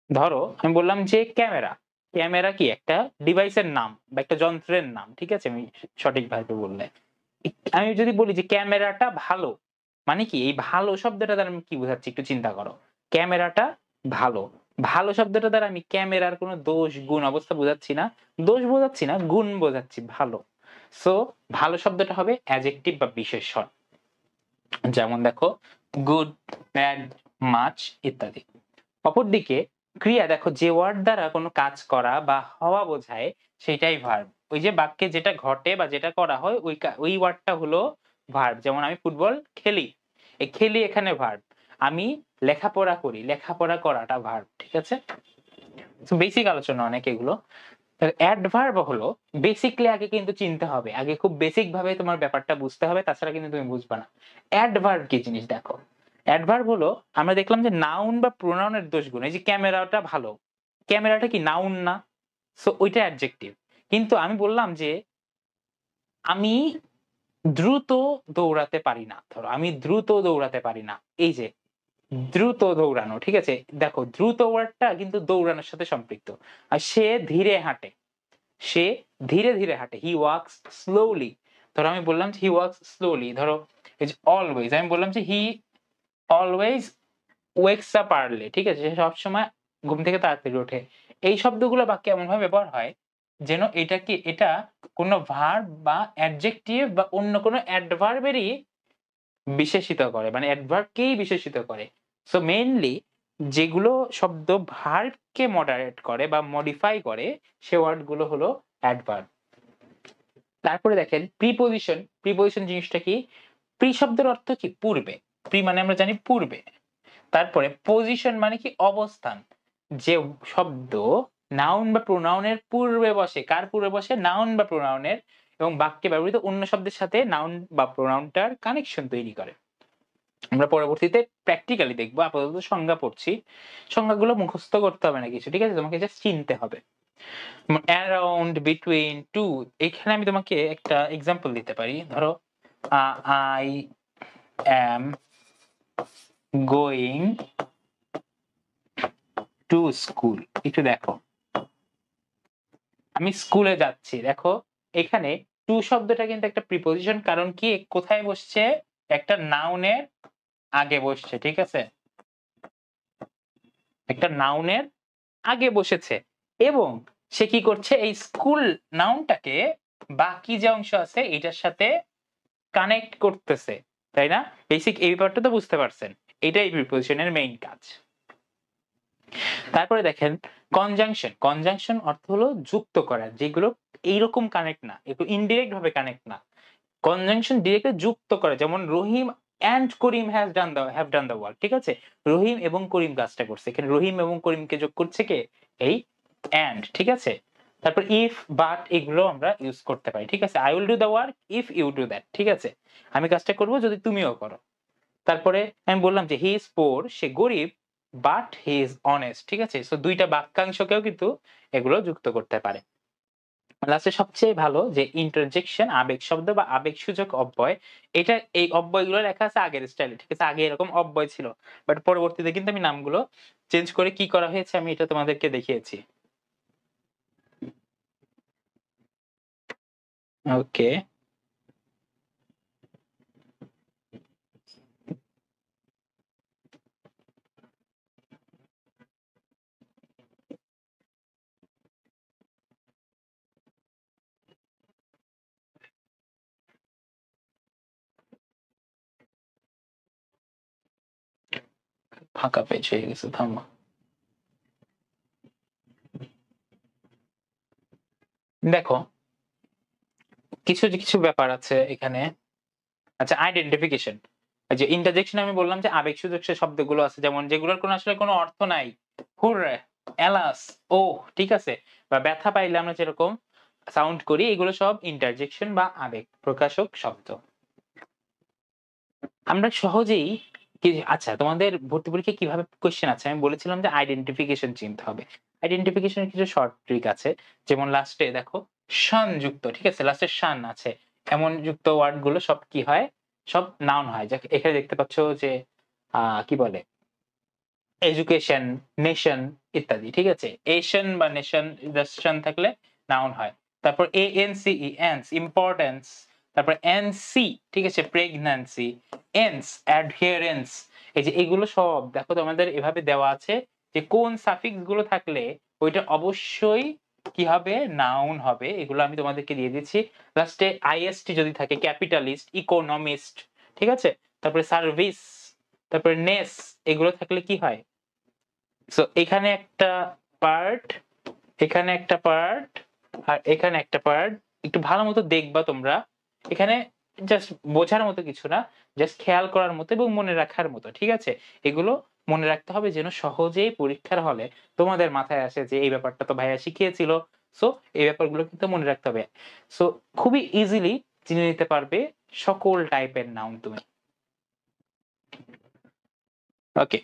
ধরো আমি বললাম যে ক্যামেরা। ক্যামেরা কি একটা ডিভাইসের নাম বা একটা যন্ত্রের নাম, ঠিক আছে? আমি সঠিকভাবে বললে, আমি যদি বলি যে ক্যামেরাটা ভালো, মানে কি এই ভালো শব্দটা দ্বারা আমি কি বোঝাচ্ছি একটু চিন্তা করো। ক্যামেরাটা ভালো, ভালো শব্দটা দ্বারা আমি ক্যামেরার কোনো দোষ, গুণ, অবস্থা বোঝাচ্ছি না। দোষ বোঝাচ্ছি না, গুণ বোঝাচ্ছি, ভালো। সো ভালো শব্দটা হবে অ্যাডজেক্টিভ বা বিশেষণ। যেমন দেখো গুড, ব্যাড, মাচ ইত্যাদি। অপরদিকে ক্রিয়া, দেখো যে ওয়ার্ড দ্বারা কোনো কাজ করা বা হওয়া বোঝায় সেটাই ভার্ব। ওই যে বাক্যে যেটা ঘটে বা যেটা করা হয় ওই ওয়ার্ডটা হলো ভার্ব। যেমন আমি ফুটবল খেলি, এই খেলি এখানে ভার্ব। আমি লেখাপড়া করি, লেখাপড়া করাটা ভার্ব, ঠিক আছে? বেসিক আলোচনা অনেক এগুলো। অ্যাডভার্ব হলো বেসিকলি আগে কিন্তু চিনতে হবে, আগে খুব বেসিক ভাবে তোমার ব্যাপারটা বুঝতে হবে, তাছাড়া কিন্তু তুমি বুঝবে না। অ্যাডভার্ব কি জিনিস দেখো। অ্যাডভার্ব হলো, আমরা দেখলাম যে নাউন বা প্রোনাউনের দোষ গুণ। এই যে ক্যামেরাটা ভালো, ক্যামেরাটা কি নাউন না? সো ওইটা অ্যাডজেক্টিভ। কিন্তু আমি বললাম যে আমি দ্রুত দৌড়াতে পারি না, ধরো আমি দ্রুত দৌড়াতে পারি না। এই যে দ্রুত দৌড়ানো, ঠিক আছে? দেখো দ্রুত ওয়ার্ডটা কিন্তু দৌড়ানোর সাথে সম্পৃক্ত। আর সে ধীরে হাঁটে, সে ধীরে ধীরে হাঁটে, হি ওয়াক্স স্লোলি। ধরো আমি বললাম হি ওয়াক্স স্লোলি। ধরো এই যে অলওয়েজ, আমি বললাম যে he always wakes up early, ঠিক আছে? সে সবসময় ঘুম থেকে তাড়াতাড়ি ওঠে। এই শব্দগুলো বাক্যে এমন ভাবে ব্যবহার হয় যেন এটা কোনো ভার্ব বা অ্যাডজেক্টিভ বা অন্য কোনো অ্যাডভার্বেরই বিশেষিত করে, মানে অ্যাডভার্বকেই বিশেষিত করে। সো মেইনলি যেগুলো শব্দ ভার্বকে মডারেট করে বা মডিফাই করে সে ওয়ার্ড গুলো হলো অ্যাডভার্ব। তারপরে দেখেন প্রিপোজিশন। প্রিপোজিশন জিনিসটা কি? প্রি শব্দের অর্থ কি? পূর্বে। প্রি মানে আমরা জানি পূর্বে। তারপরে পজিশন মানে কি? অবস্থান। যে শব্দ নাউন বা প্রোনাউনের পূর্বে বসে, কার পূর্বে বসে? নাউন বা প্রোনাউনের, এবং বাক্যে ব্যবহৃত অন্য শব্দের সাথে নাউন বা প্রোনাউনটার কানেকশন তৈরি করে। আমরা পরবর্তীতে প্র্যাকটিক্যালি দেখবো, আপাতত সংজ্ঞা পড়ছি। সংজ্ঞাগুলো মুখস্থ করতে হবে না কিছু, ঠিক আছে? তোমাকে জাস্ট চিনতে হবে। অ্যারাউন্ড, বিটুইন, টু, এখানে আমি তোমাকে একটা এক্সাম্পল দিতে পারি। ধরো I am going to school. একটু দেখো, আমি স্কুলে যাচ্ছি। দেখো এখানে টু শব্দটা কিন্তু একটা প্রিপোজিশন, কারণ কি কোথায় বসছে? একটা নাউনের আগে বসছে, ঠিক আছে? একটা নাউনের আগে বসেছে, এবং সে কি করছে? এই স্কুল নাউনটাকে বাকি যে অংশ আছে এটার সাথে কানেক্ট করতেছে, তাই না? বেসিক এই ব্যাপারটা তো বুঝতে পারছেন। এটাই প্রিপোজিশনের মেইন কাজ। তারপরে দেখেন কনজাংশন। কনজাংশন অর্থ হলো যুক্ত করা, যেগুলো এইরকম কানেক্ট না, একটু ইনডিরেক্ট ভাবে কানেক্ট না। কনজাংশন ডিরেক্টলি যুক্ত করে, যেমন Rahim and Karim have done the work, ঠিক আছে? রহিম এবং করিম কাজটা করছে, এখানে রহিম এবং করিমকে যোগ করছে কে? এই এন্ড, ঠিক আছে? তারপর ইফ, বাট এগুলো আমরা ইউজ করতে পারি, ঠিক আছে? I will do the work if you do that, ঠিক আছে? আমি কাজটা করব যদি তুমিও করো। তারপরে আমি বললাম যে হি ইজ পোর, সে গরিব, বাট হি ইজ অনেস্ট, ঠিক আছে? সো দুইটা বাক্যাংশকেও কিন্তু এগুলো যুক্ত করতে পারে। লাস্টে সবচেয়ে ভালো যে ইন্টারজেকশন, আবেগ শব্দ বা আবেগ সূচক অব্যয়, এটা এই অব্যয়গুলো লেখা আছে আগের স্টাইলে, ঠিক আছে? আগে এরকম অব্যয় ছিল, বাট পরবর্তীতে কিন্তু আমি নামগুলো চেঞ্জ করে কি করা হয়েছে আমি এটা তোমাদেরকে দেখিয়েছি। ওকে, ফাঁকা পেজ হয়ে গেছে, থামো। দেখো কিছু কিছু ব্যাপার আছে এখানে। আচ্ছা, আইডেন্টিফিকেশন, যে ইন্টারজেকশন আমি বললাম যে আবেগ সূচক সে শব্দগুলো আছে, যেমন যেগুলোর কোনো আসলে কোনো অর্থ নাই, হুররে, এলাস, ও, ঠিক আছে? বা ব্যথা পাইলে আমরা যেরকম সাউন্ড করি, এগুলো সব ইন্টারজেকশন বা আবেগ প্রকাশক শব্দ। আমরা সহজেই আচ্ছা, তোমাদের ভর্তি পরীক্ষায় কিভাবে কোশ্চেন আছে আমি বলেছিলাম যে আইডেন্টিফিকেশন চিনতে হবে। আইডেন্টিফিকেশনের কিছু শর্ট ট্রিক আছে, যেমন লাস্টে দেখো শান যুক্ত, ঠিক আছে? লাস্টে শান আছে, এমন যুক্ত ওয়ার্ড গুলো সব কি হয়? সব নাউন হয়। এখানে দেখতে পাচ্ছ যে কি বলে, এডুকেশন, নেশন ইত্যাদি, ঠিক আছে? এশন বা নেশন, নেশন থাকলে নাউন হয়। তারপর এএনসিই, এন্স, ইম্পর্টেন্স। তারপর এনসি, ঠিক আছে, প্রেগন্যান্সি। এন্স, অ্যাডহিয়ারেন্স। এই যে এগুলো সব দেখো তোমাদের এভাবে দেওয়া আছে যে কোন সাফিক্স গুলো থাকলে ওইটা অবশ্যই কি হবে? নাউন হবে। এগুলো আমি তোমাদেরকে দিয়ে দিচ্ছি। লাস্টে আইএসটি যদি থাকে, ক্যাপিটালিস্ট, ইকোনমিস্ট, ঠিক আছে? তারপরে সার্ভিস, তারপরে নেস, এগুলো থাকলে কি হয়? সো এখানে একটা পার্ট, এখানে একটা পার্ট, আর এখানে একটা পার্ট, একটু ভালো মতো দেখবা তোমরা। এখানে জাস্ট বোঝার মতো কিছু না, জাস্ট খেয়াল করার মতো এবং মনে রাখার মতো, ঠিক আছে? এগুলো মনে রাখতে হবে যেন সহজেই পরীক্ষার হলে তোমাদের মাথায় আসে যে এই ব্যাপারটা তো ভাইয়া শিখিয়েছিল। সো এই ব্যাপারগুলো কিন্তু মনে রাখতে হবে। সো খুবই ইজিলি চিনে নিতে পারবে সকল টাইপের নাউন তুমি। ওকে,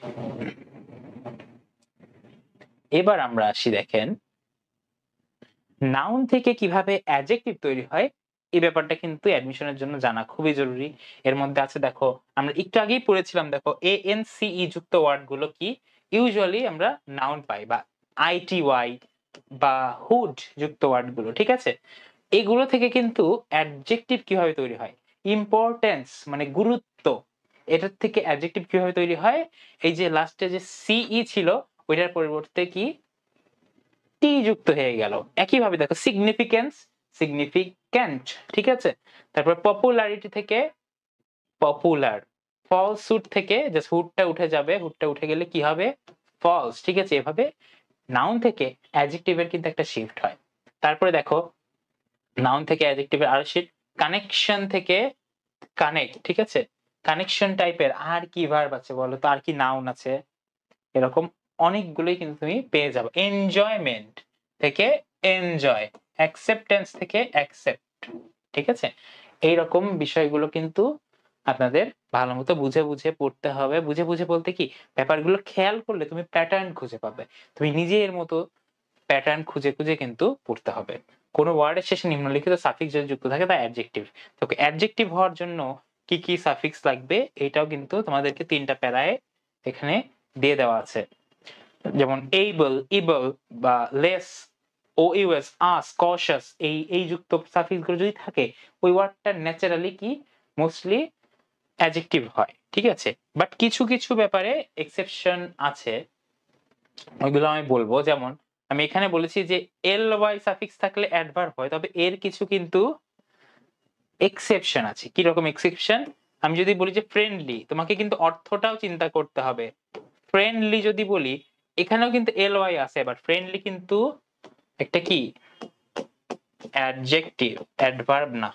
এবার আমরা আসি, দেখেন নাউন থেকে কিভাবে অ্যাডজেক্টিভ তৈরি হয়, এই ব্যাপারটা কিন্তু অ্যাডমিশনের জন্য জানা খুবই জরুরি। এর মধ্যে আছে দেখো, আমরা একটু আগেই পড়েছিলাম, দেখো এএনসিই যুক্ত ওয়ার্ড গুলো কি ইউজুয়ালি আমরা নাউন পাই, বা আইটিওয়াই বা হুড যুক্ত ওয়ার্ড গুলো, ঠিক আছে? এগুলো থেকে কিন্তু অ্যাডজেক্টিভ কিভাবে তৈরি হয়? ইম্পর্টেন্স মানে গুরুত্ব, এটার থেকে অ্যাডজেক্টিভ কিভাবে তৈরি হয়? এই যে লাস্টে যে সিই ছিল ওইটার পরিবর্তে কি টি যুক্ত হয়ে গেল। একইভাবে দেখো সিগনিফিকেন্স, সিগনিফিক্যান্ট, ঠিক আছে? তারপর পপুলারিটি থেকে পপুলার, ফলসহুড থেকে জাস্ট হুডটা উঠে যাবে, হুডটা উঠে গেলে কি হবে? ফলস, ঠিক আছে? এভাবে নাউন থেকে অ্যাডজেক্টিভের কিন্তু একটা শিফট হয়। তারপরে দেখো নাউন থেকে অ্যাডজেক্টিভের আর শিফট, কানেকশন থেকে কানেক্ট, ঠিক আছে? কানেকশন টাইপের আর কি ভার্ব আছে বলো তো, আর কি নাউন আছে? এরকম অনেকগুলোই কিন্তু তুমি পেয়ে যাবে। এনজয়মেন্ট থেকে এনজয়, অ্যাকসেপ্টেন্স থেকে অ্যাকসেপ্ট, ঠিক আছে? এইরকম বিষয়গুলো কিন্তু আপনাদের ভালো মতো বুঝে বুঝে পড়তে হবে। বুঝে বুঝে বলতে কি, ব্যাপারগুলো খেয়াল করলে তুমি প্যাটার্ন খুঁজে পাবে, তুমি নিজের মতো প্যাটার্ন খুঁজে খুঁজে কিন্তু পড়তে হবে। কোনো ওয়ার্ডের শেষে নিম্নলিখিত সাফিক্স যদি যুক্ত থাকে তা অ্যাডজেক্টিভ। তো অ্যাডজেক্টিভ হওয়ার জন্য কি কি সাফিক্স লাগবে এটাও কিন্তু তোমাদেরকে 3টা প্যারায় এখানে দিয়ে দেওয়া আছে। যেমন এইবল, ইবল বা লেস, ও ইউএস, আস, কশাস, এই যুক্ত সাফিক্স গুলো যদি থাকে, ওই ওয়ার্ডটা ন্যাচারালি কি মোস্টলি অ্যাডজেক্টিভ হয়, ঠিক আছে? বাট কিছু কিছু ব্যাপারে এক্সেপশন আছে, ওইগুলো আমি বলবো। যেমন আমি এখানে বলেছি যে এল ওয়াই সাফিক্স থাকলে অ্যাডভার্ব হয়, তবে এর কিছু কিন্তু এক্সেপশন আছে। কি রকম এক্সেপশন? আমি যদি বলি যে ফ্রেন্ডলি, তোমাকে কিন্তু অর্থটাও চিন্তা করতে হবে। ফ্রেন্ডলি যদি বলি, এখানেও কিন্তু ly আছে, বাট ফ্রেন্ডলি কিন্তু একটা কি অ্যাডজেক্টিভ, অ্যাডভার্ব না,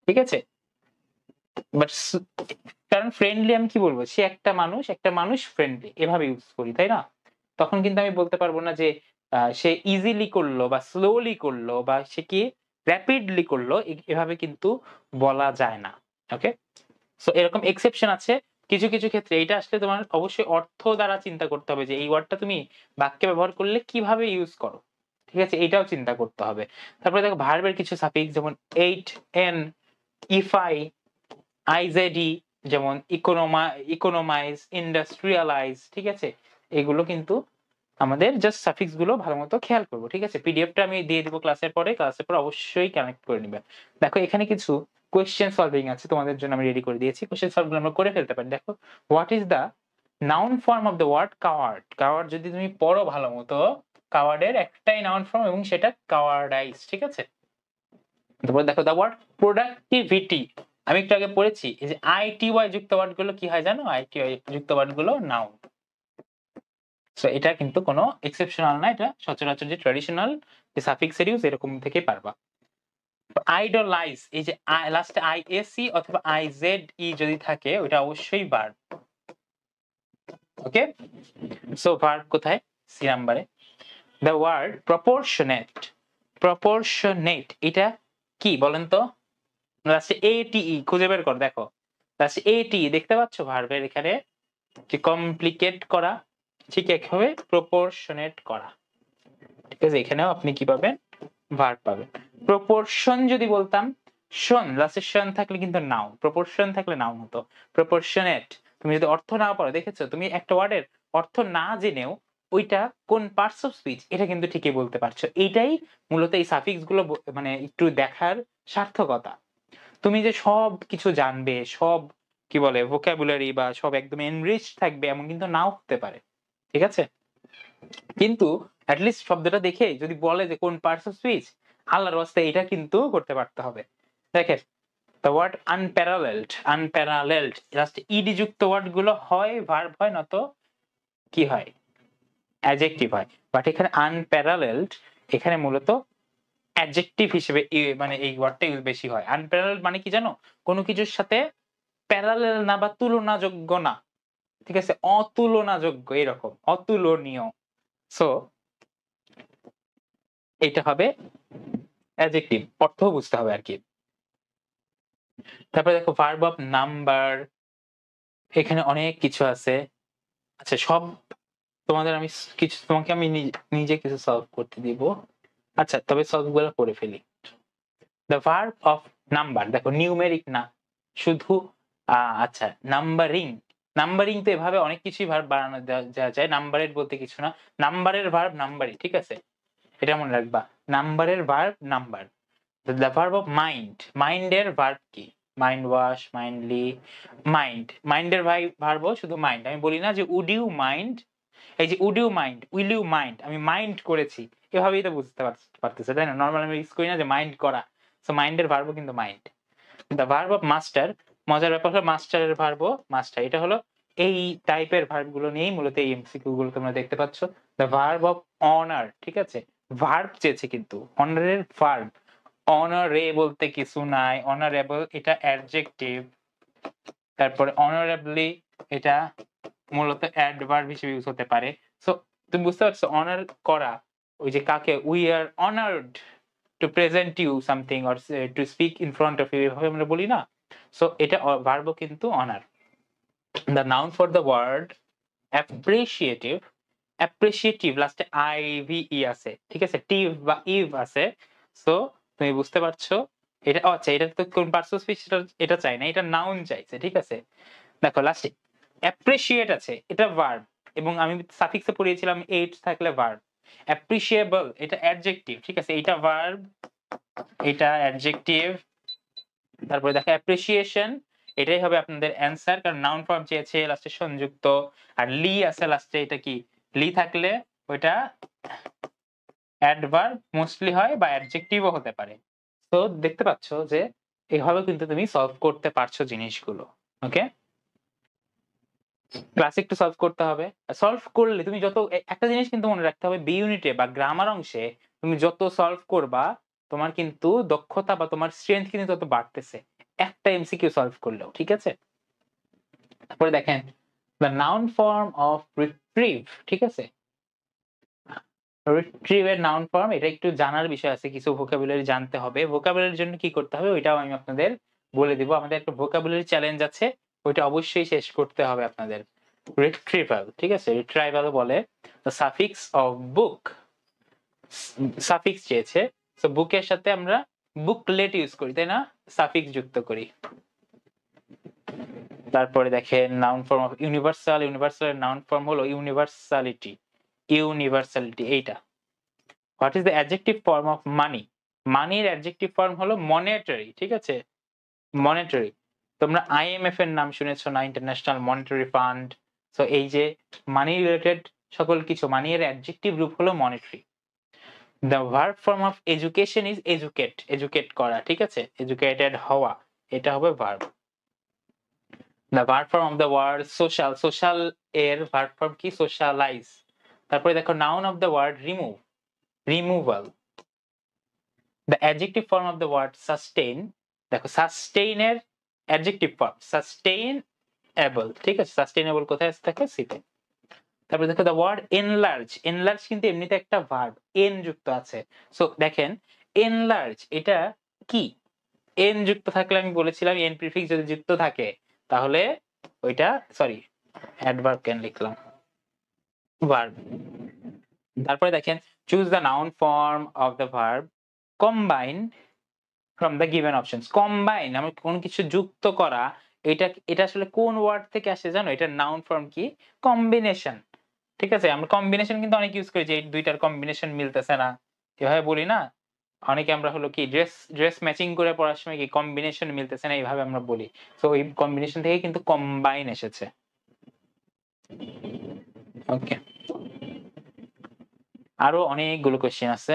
ঠিক আছে। বাট কারণ ফ্রেন্ডলি আমি কি বলবো, সে একটা মানুষ ফ্রেন্ডলি এভাবে ইউজ করি, তাই না? তখন কিন্তু আমি বলতে পারবো না যে সে ইজিলি করলো বা স্লোলি করলো বা সে কি র্যাপিডলি করলো, এভাবে কিন্তু বলা যায় না। ওকে, সো এরকম এক্সেপশন আছে কিছু কিছু ক্ষেত্রে। এটা আসলে তোমার অবশ্যই অর্থ দ্বারা চিন্তা করতে হবে যে এই ওয়ার্ডটা তুমি বাক্যে ব্যবহার করলে কিভাবে ইউজ করো, ঠিক আছে, এটাও চিন্তা করতে হবে। তারপরে দেখো ভার্বের কিছু সাফিক্স যেমন এইট, এন, ইফাই, আইজেডি, যেমন ইকোনোমাইজ, ইন্ডাস্ট্রিয়ালাইজ, ঠিক আছে, এগুলো কিন্তু আমাদের জাস্ট সাফিক্স গুলো ভালো মতো খেয়াল করবো, ঠিক আছে। পিডিএফটা আমি দিয়ে দিব ক্লাসের পরে অবশ্যই কানেক্ট করে নিবে। দেখো এখানে কিছু কোয়েশ্চেন সলভিং আছে তোমাদের জন্য, আমি রেডি করে দিয়েছি। কোয়েশ্চেন সলভ আমরা করে ফেলতে পারি। দেখো, what is the noun form of the word coward? Coward যদি তুমি পড়ো ভালো মতো, কাওয়ার্ডের একটাই নাউন ফর্ম এবং সেটা কাওয়ার্ডাইজ, ঠিক আছে। তারপর দেখো দ্য ওয়ার্ড প্রোডাক্টিভিটি, আমি একটু আগে পড়েছি, এই যে আইটিওয়াই যুক্ত ওয়ার্ড গুলো কি হয় জানো? আইটিওয়াই যুক্ত ওয়ার্ড গুলো নাউন। সো এটা কিন্তু কোনো এক্সেপশনাল না, এটা সচরাচর যে ট্র্যাডিশনাল যে সাফিক্সের ইউজ এরকম থেকে পারবা। আইডলাইজ, এই যে লাস্টে আইএসি অথবা আইজেডই যদি থাকে ওটা অবশ্যই ভার্ব। ওকে, সো ভার্ব কোথায়? সি নাম্বারে। দ্য ওয়ার্ড প্রপোর্শনেট, প্রপোর্শনেট এটা কি বলেন তো? লাস্টে এটিই খুঁজে বের কর। দেখো লাস্টে এটি দেখতে পাচ্ছ ভার্বের এখানে, যে কমপ্লিকেট করা, ঠিক একভাবে প্রপোর্শনেট করা, ঠিক আছে। এখানেও আপনি কি পাবেন? ভার্ব পাবেন। প্রপোর্শন যদি বলতাম, শন লাস্টে শন থাকলে কিন্তু নাউন, প্রপোর্শন থাকলে নাউন হতো। প্রপোর্শনেট তুমি যদি অর্থ না পারো, দেখেছো তুমি একটা ওয়ার্ডের অর্থ না জেনেও ওইটা কোন পার্টস অফ স্পিচ এটা কিন্তু ঠিকই বলতে পারছো। এইটাই মূলত এই সাফিক্স গুলো মানে একটু দেখার সার্থকতা। তুমি যে সব কিছু জানবে, সব কি বলে ভোকাবুলারি বা সব একদম এনরিচ থাকবে এমন কিন্তু নাও হতে পারে, ঠিক আছে। কিন্তু অ্যাটলিস্ট শব্দটা দেখে যদি বলে যে কোন পার্টস অফ স্পিচ, আল্লাহর রাস্তায় এটা কিন্তু করতে পারতে হবে। দেখেন দ্য ওয়ার্ড আনপ্যারালেলড, আনপ্যারালেলড জাস্ট ইডি যুক্ত ওয়ার্ড গুলো হয় ভার্ব হয়, নয়তো কি হয়? অ্যাডজেক্টিভ হয়। বাট এখানে আনপ্যারালেলড এখানে মূলত অ্যাডজেক্টিভ হিসেবে মানে এই ওয়ার্ডটা ইউজ বেশি হয়। আনপ্যারালেলড মানে কি জানো? কোনো কিছুর সাথে প্যারালেল না বা তুলনাযোগ্য না, ঠিক আছে, অতুলনাযোগ্য, এরকম অতুলনীয়। সো এটা হবে অ্যাডজেক্টিভ, অর্থ বুঝতে হবে আর কি। তারপরে দেখো ভার্ব অফ নাম্বার, এখানে অনেক কিছু আছে। আচ্ছা সব তোমাদের আমি কিছু, তোমাকে আমি নিজে কিছু সলভ করতে দিব। আচ্ছা তবে সলভ গুলো করে ফেলি। দ্য ভার্ব অফ নাম্বার, দেখো নিউমেরিক না, শুধু আচ্ছা নাম্বারিং, নাম্বারিং তো এভাবে অনেক কিছুই ভার্ব বানানো যায়, নাম্বারের বলতে কিছু না, নাম্বারের ভার্ব নাম্বারই, ঠিক আছে, এটা মনে রাখবা। নাম্বারের verb number. The verb of mind, মাইন্ডের ভার্ব কি? মাইন্ড ওয়াশ, মাইন্ডলি, মাইন্ড, মাইন্ডের ভার্ব শুধু মাইন্ড। আমি বলি না যে উড ইউ মাইন্ড, এই যে would you mind, will you mind, আমি মাইন্ড করেছি, এভাবেই তো বুঝতে পারতেছে, তাই না? নর্মাল আমি ইউজ করি না যে মাইন্ড করা। সো মাইন্ডের ভার্ব কিন্তু mind. The verb of master, মজার ব্যাপার হলো মাস্টারের ভার্ব মাস্টার। এটা হলো এই টাইপের ভার্ব গুলো নিয়েই মূলত এই এমসিকিউ গুলো তোমরা দেখতে পাচ্ছ। দ্য ভার্ব অফ অনার, ঠিক আছে, ভার্ব চেয়েছে কিন্তু অনারের ভার্ব। অনারে বলতে কিছু নাই, অনারেবল এটা অ্যাডজেক্টিভ। তারপরে অনারেবলি এটা মূলত অ্যাডভার্ব হিসেবে ইউজ হতে পারে। সো তুমি বুঝতে পারছো অনার করা, ওই যে কাকে we are honoured to present you something or to speak in front of you, এভাবে আমরা বলি না। সো এটা ভার্ব কিন্তু honour. The noun for the word appreciative, appreciative লাস্টে আইভিই আছে, ঠিক আছে, টিভ বা ইভ আছে। সো তুমি বুঝতে পারছো এটা। আচ্ছা এটা তো কোন পার্টস অফ স্পিচ এটা চাই না, এটা নাউন চাইছে, ঠিক আছে। দেখো লাস্টে অ্যাপ্রিসিয়েট আছে, এটা ভার্ব, এবং আমি সাফিক্সে পড়িয়েছিলাম এইট থাকলে ভার্ব। অ্যাপ্রিসিয়েবল এটা অ্যাডজেক্টিভ, ঠিক আছে, এটা ভার্ব, এটা অ্যাডজেক্টিভ। তারপরে দেখো অ্যাপ্রিসিয়েশন, এটাই হবে আপনাদের অ্যান্সার, কারণ নাউন ফর্ম চেয়েছে লাস্টে সংযুক্ত, আর লি আছে লাস্টে, এটা কি? লি থাকলে ওইটা অ্যাডভার্ব মোস্টলি হয় বা অ্যাডজেক্টিভও হতে পারে। তো দেখতে পাচ্ছ যে এভাবে কিন্তু তুমি সলভ করতে পারছো জিনিসগুলো। ওকে, ক্লাস একটু সলভ করতে হবে। সলভ করলে তুমি যত একটা জিনিস কিন্তু মনে রাখতে হবে, বি ইউনিটে বা গ্রামার অংশে তুমি যত সলভ করবা তোমার কিন্তু দক্ষতা বা তোমার স্ট্রেংথ কিন্তু তত বাড়তেছে একটা এমসিকিউ সলভ করলেও, ঠিক আছে? তারপরে দেখেন the noun form of retrieve, ঠিক আছে? রিট্রিভ এর নাউন ফর্ম, এটা একটু জানার বিষয় আছে, কিছু ভোকাবুলারি জানতে হবে। ভোকাবুলারির জন্য কি করতে হবে ওইটাও আমি আপনাদের বলে দিব। আমাদের একটা ভোকাবুলারি চ্যালেঞ্জ আছে, ওইটা অবশ্যই শেষ করতে হবে আপনাদের। রিট্রিভাল, ঠিক আছে? রিট্রাইভাল বলে the suffix of book, suffix চেয়েছে, তো বুকের সাথে আমরা বুকলেট ইউজ করি, তাই না? সাফিক্স যুক্ত করি। তারপরে দেখেন নাউন ফর্ম অফ ইউনিভার্সাল, ইউনিভার্সালের নাউন ফর্ম হলো ইউনিভার্সালিটি, ইউনিভার্সালিটি এইটা। What is the adjective form of money? মানির অ্যাডজেক্টিভ ফর্ম হলো মনেটারি, ঠিক আছে? মনেটারি। তোমরা আইএমএফ এর নাম শুনেছো না, ইন্টারন্যাশনাল মনিটারি ফান্ড। সো এই যে মানি রিলেটেড সকল কিছু, মানি এর অ্যাডজেক্টিভ রূপ হলো monetary. The verb form of education is educate, educate করা, ঠিক আছে? এডুকেটেড হওয়া, এটা হবে verb. The verb form of the word social, social এর ভার্ব ফর্ম কি? সোশ্যালাইজ। তারপরে দেখো noun of the word remove, removal. The adjective form of the word sustain, দেখো সাস্টেইন এর অ্যাডজেক্টিভ ফর্ম সাস্টেইনেবল, ঠিক আছে? সাস্টেইনেবল কোথায় আছে? দেখো সিতে। তারপরে দেখো দ্য ওয়ার্ড এনলার্জ, এনলার্জ কিন্তু এমনিতে একটা ভার্ব, এন যুক্ত আছে। সো দেখেন এনলার্জ এটা কি? এন যুক্ত থাকলে আমি বলেছিলাম এন প্রিফিক্স যদি যুক্ত থাকে তাহলে ওইটা, সরি অ্যাডভার্ব কেন লিখলাম, ভার্ব। তারপরে দেখেন choose the noun form of the verb combine from the given options. Combine আমার কোন কিছু যুক্ত করা, এটা এটা আসলে কোন ওয়ার্ড থেকে আসে জানো? এটার নাউন ফর্ম কি? কম্বিনেশন, ঠিক আছে? আমরা কম্বিনেশন কিন্তু অনেক ইউজ করি যে এই দুইটার কম্বিনেশন মিলতেছে না, এভাবে বলি না অনেকে। আমরা হলো কি ড্রেস ড্রেস ম্যাচিং করে পড়ার সময় কি কম্বিনেশন মিলতেছে না, এইভাবে আমরা বলি। তো এই কম্বিনেশন থেকে কিন্তু কম্বাইন এসেছে। ওকে, আরো অনেকগুলো কোশ্চেন আছে,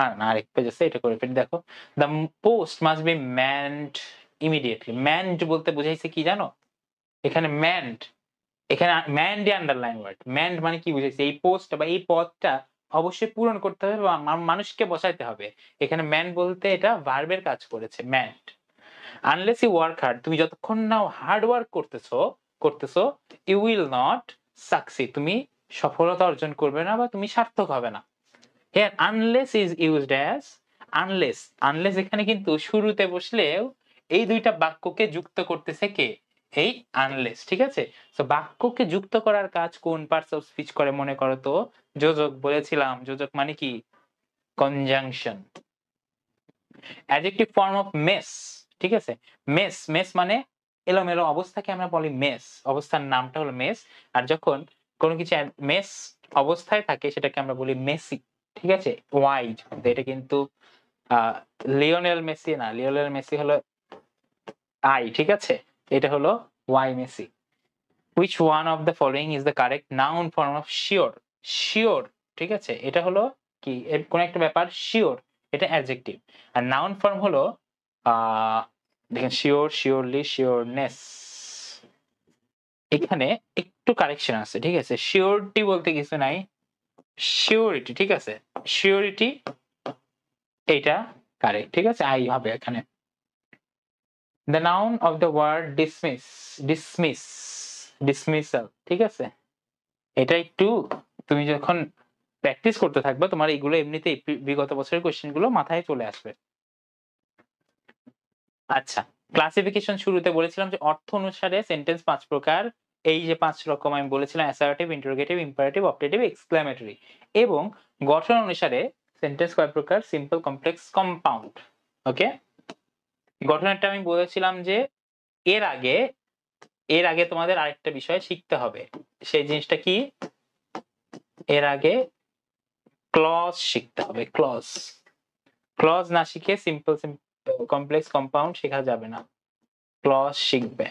আর না আরেক পেজ আছে, এটা করে ফেলি। দেখো the post must be manned immediately. Manned বলতে বুঝাইছে কি জানো? এখানে ম্যানড, এখানে ম্যান্ড আন্ডারলাইন ওয়ার্ড। ম্যান্ড মানে কি বুঝাইছে? এই পোস্টটা বা এই পদটা অবশ্যই পূরণ করতে হবে বা মানুষকে বসাইতে হবে। এখানে ম্যান বলতে এটা ভার্বের কাজ করেছে, ম্যান্ড। আনলেস ইউ ওয়ার্ক হার্ড, তুমি যতক্ষণ না হার্ড ওয়ার্ক করতেছো ইউ উইল নট সাকসিড, তুমি সফলতা অর্জন করবে না বা তুমি সার্থক হবে না। Here unless is used as unless, unless এখানে কিন্তু শুরুতে বসলেও এই দুইটা বাক্যকে যুক্ত করতেছে কে? এই আনলেস, ঠিক আছে? তো বাক্যকে যুক্ত করার কাজ কোন পার্টস অফ স্পিচ করে মনে করো তো? যোজক বলেছিলাম, যোজক মানে কি? Conjunction. Adjective form of mess, ঠিক আছে? মেস, মেস মানে এলোমেলো অবস্থাকে আমরা বলি মেস, অবস্থার নামটা হলো মেস। আর যখন কোনো কিছু মেস অবস্থায় থাকে সেটাকে আমরা বলি মেসি, ঠিক আছে? ওয়াইড, এটা কিন্তু লিওনেল মেসি না, লিওনেল মেসি হলো আই, ঠিক আছে? এটা হলো Y messy. which one of the following is the correct noun form of sure? sure, ঠিক আছে? এটা হলো কি? কোন একটা ব্যাপার শিওর, এটা অ্যাডজেক্টিভ। আর নাউন ফর্ম হলো দেখেন শিওর, শিওরলি, শিওরনেস। এখানে একটু কারেকশন আছে, ঠিক আছে? শিওরিটি বলতে কিছু নাই, শিওরিটি, ঠিক আছে? শিওরিটি এটা কারেক্ট, ঠিক আছে? আই হবে এখানে। The noun of the word dismiss, dismiss, dismissal, ঠিক আছে? এটা একটু তুমি যখন প্র্যাকটিস করতে থাকবে তোমার এইগুলো এমনিতেই বিগত বছরের কোশ্চেন গুলো মাথায় চলে আসবে। আচ্ছা, ক্লাসিফিকেশন শুরুতে বলেছিলাম যে অর্থ অনুসারে সেন্টেন্স 5 প্রকার। এই যে 5 রকম আমি বলেছিলাম, assertive, interrogative, imperative, optative, exclamatory. এবং গঠন অনুসারে সেন্টেন্স কয় প্রকার? Simple, complex, compound. ওকে, গঠনটা আমি বলেছিলাম যে এর আগে তোমাদের আরেকটা বিষয় শিখতে হবে। সেই জিনিসটা কি? এর আগে ক্লজ শিখতে হবে। ক্লজ, ক্লজ না শিখে সিম্পল, কমপ্লেক্স, কম্পাউন্ড শেখা যাবে না। ক্লজ শিখবে।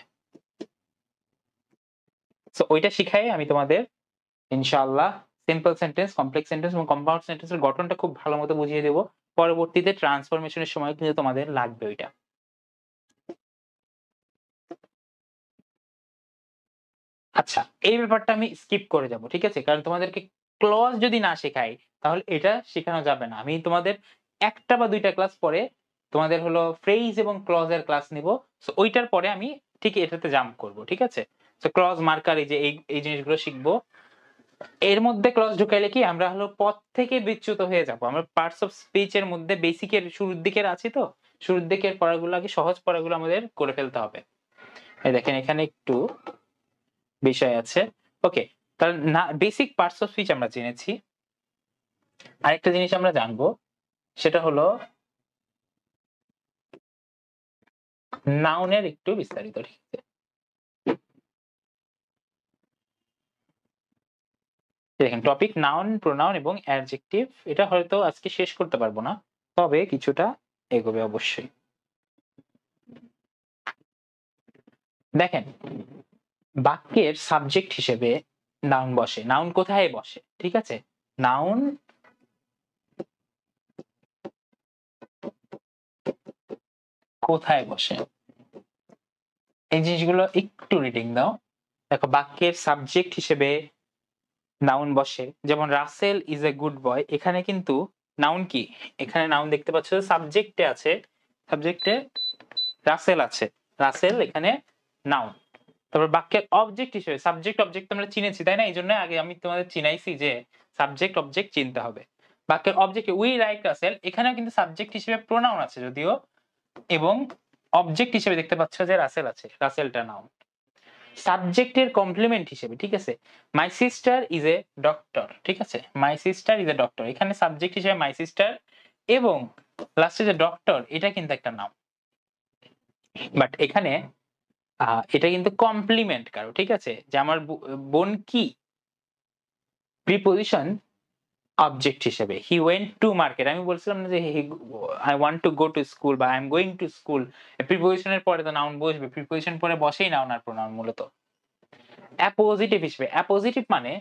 সো ওইটা শিখাই আমি তোমাদের ইনশাআল্লাহ সিম্পল সেন্টেন্স, কমপ্লেক্স সেন্টেন্স এবং কম্পাউন্ড সেন্টেন্সের গঠনটা খুব ভালো মতো বুঝিয়ে দেব। পরবর্তীতে ট্রান্সফরমেশনের সময় কিন্তু তোমাদের লাগবে ওইটা। আচ্ছা, এই ব্যাপারটা আমি স্কিপ করে যাব, ঠিক আছে? কারণ তোমাদেরকে ক্লজ যদি না শেখাই তাহলে এটা শেখানো যাবে না। আমি তোমাদের একটা বা দুইটা ক্লাস পরে তোমাদের হলো ফ্রেজ এবং ক্লজের ক্লাস নিব। সো ওইটার পরে আমি ঠিক এটাতে জাম্প করব, ঠিক আছে? সো ক্লজ মার্কার এই যে এই জিনিসগুলো শিখবো। এর মধ্যে ক্লজ ঢুকাইলে কি আমরা হলো পথ থেকে বিচ্যুত হয়ে যাব। আমরা পার্টস অফ স্পিচ এর মধ্যে বেসিকের শুরুর দিকের আছি, তো শুরুর দিকের পড়াগুলো আগে সহজ পড়াগুলো আমাদের করে ফেলতে হবে। এই দেখেন এখানে একটু বিষয় আছে। ওকে, তাহলে না বেসিক পার্টস অফ স্পিচ আমরা জেনেছি। আরেকটা জিনিস আমরা জানবো, সেটা হলো নাউনের একটু বিস্তারিত, ঠিক আছে? দেখেন টপিক নাউন, প্রোনাউন এবং অ্যাডজেক্টিভ। এটা হয়তো আজকে শেষ করতে পারবো না, তবে কিছুটা এগোবে অবশ্যই। দেখেন বাক্যের সাবজেক্ট হিসেবে নাউন বসে। নাউন কোথায় বসে, ঠিক আছে? নাউন কোথায় বসে এই জিনিসগুলো একটু রিডিং দাও। দেখো বাক্যের সাবজেক্ট হিসেবে নাউন বসে, যেমন Rasel is a good boy. এখানে কিন্তু নাউন কি, এখানে নাউন দেখতে পাচ্ছ সাবজেক্টে আছে, সাবজেক্টে রাসেল আছে, রাসেল এখানে নাউন। তারপর বাক্যের অবজেক্ট হিসেবে সাবজেক্ট অবজেক্ট আমরা চিনেছি, তাই না? এই জন্য আগে আমি তোমাদের চিনাইছি যে সাবজেক্ট অবজেক্ট চিনতে হবে। বাক্যের অবজেক্ট উই লাইক রাসেল, এখানেও কিন্তু সাবজেক্ট হিসেবে প্রোনাউন আছে যদিও, এবং অবজেক্ট হিসেবে দেখতে পাচ্ছ যে রাসেল আছে, রাসেলটা নাউন। সাবজেক্টের কমপ্লিমেন্ট হিসেবে, ঠিক আছে, my sister is a doctor, ঠিক আছে? My sister is a doctor, এখানে সাবজেক্ট হিসেবে মাই সিস্টার এবং লাস্টে যে ডক্টর, এটা কিন্তু একটা নাউন। বাট এখানে এটা কিন্তু কমপ্লিমেন্ট কারো, ঠিক আছে? যে আমার বোন কি, প্রিপজিশন অবজেক্ট হিসেবে। হি ওয়েন্ট টু মার্কেট, আমি বলছিলাম না যে I want to go to school বা I am going to school, প্রিপজিশনের পরে তো নাউন বসবে, প্রিপজিশন পরে বসেই নাউন আর প্রোনাউন মূলত। অ্যাপোজিটিভ হিসেবে, অ্যাপোজিটিভ মানে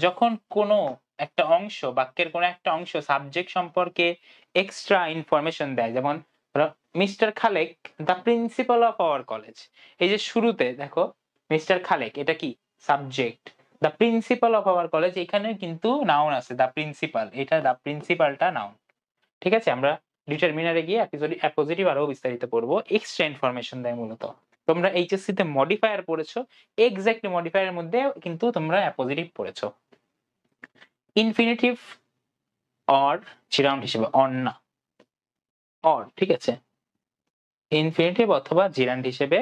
যখন কোনো একটা অংশ, বাক্যের কোনো একটা অংশ সাবজেক্ট সম্পর্কে এক্সট্রা ইনফরমেশন দেয়, যেমন mister Khalek the principal of our college. এই যে শুরুতে দেখো মিস্টার খালেক, এটা কি subject. The principal of our college, এখানে কিন্তু নাউন আছে দ্য প্রিন্সিপাল, এটা দ্য প্রিন্সিপালটা নাউন, ঠিক আছে? আমরা ডিটারমিনারে গিয়ে অ্যাপোজিটিভ আরো বিস্তারিত পড়বো। এক্সট্রা ইনফরমেশন দেয় মূলত। তোমরা এইচএসসি তে মডিফায়ার পড়েছো, এক্স্যাক্টলি মডিফায়ারের মধ্যে কিন্তু তোমরা অ্যাপোজিটিভ পড়েছো। ইনফিনিটিভ অর জিরাউন্ড হিসেবে, অর না, অর, ঠিক আছে? ইনফিনিটিভ অথবা জিরান্ড হিসেবে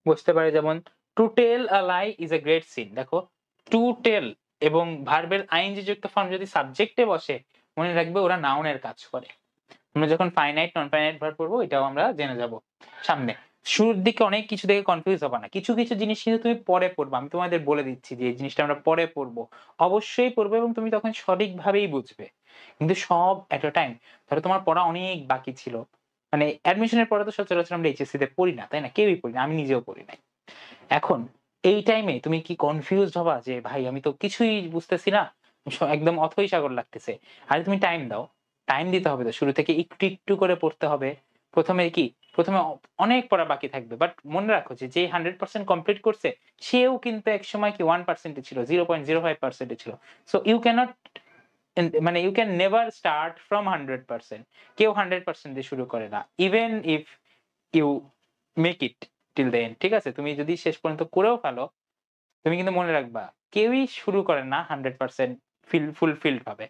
বুঝতে পারে, যেমন to tell a lie is a great sin. দেখো টু টেল এবং ভার্বের আইএনজি যুক্ত ফর্ম যদি সাবজেক্টে বসে, মনে রাখবে ওরা নাউনের কাজ করে। আমরা যখন ফাইনাইট নন ফাইনাইট ভার্ব পড়বো এটাও আমরা জেনে যাব সামনে। শুরুর দিকে অনেক কিছু দেখে কনফিউজ হবে না, কিছু কিছু জিনিস কিন্তু তুমি পরে পড়বে, আমি তোমাদের বলে দিচ্ছি যে এই জিনিসটা আমরা পরে পড়বো, অবশ্যই পড়বে এবং তুমি তখন সঠিকভাবেই বুঝবে। কিন্তু সব এট আ টাইম, ধরো তোমার পড়া অনেক বাকি ছিল, মানে অ্যাডমিশনের পরে তো সচরাচর আমরা এইচএসসি তে পড়ি না, তাই না? কেউই পড়ি না, আমি নিজেও পড়ি নাই। এখন এই টাইমে তুমি কি কনফিউজ হবা যে ভাই আমি তো কিছুই বুঝতেছি না, একদম অথই সাগর লাগতেছে। আরে তুমি টাইম দাও, টাইম দিতে হবে তো, শুরু থেকে একটু একটু করে পড়তে হবে। প্রথমে কি, প্রথমে অনেক পড়া বাকি থাকবে, বাট মনে রাখো যে যে 100% কমপ্লিট করছে সেও কিন্তু এক সময় কি 1% ছিল, 0.05% ছিল। সো ইউ ক্যানট, মানে you can never start from 100%। কেউ 100% দিয়ে শুরু করে না, even if you make it till the end, ঠিক আছে? তুমি যদি শেষ পর্যন্ত করেও ফেলো, তুমি কিন্তু মনে রাখবা কেউই শুরু করে না 100% ফুলফিলড ভাবে।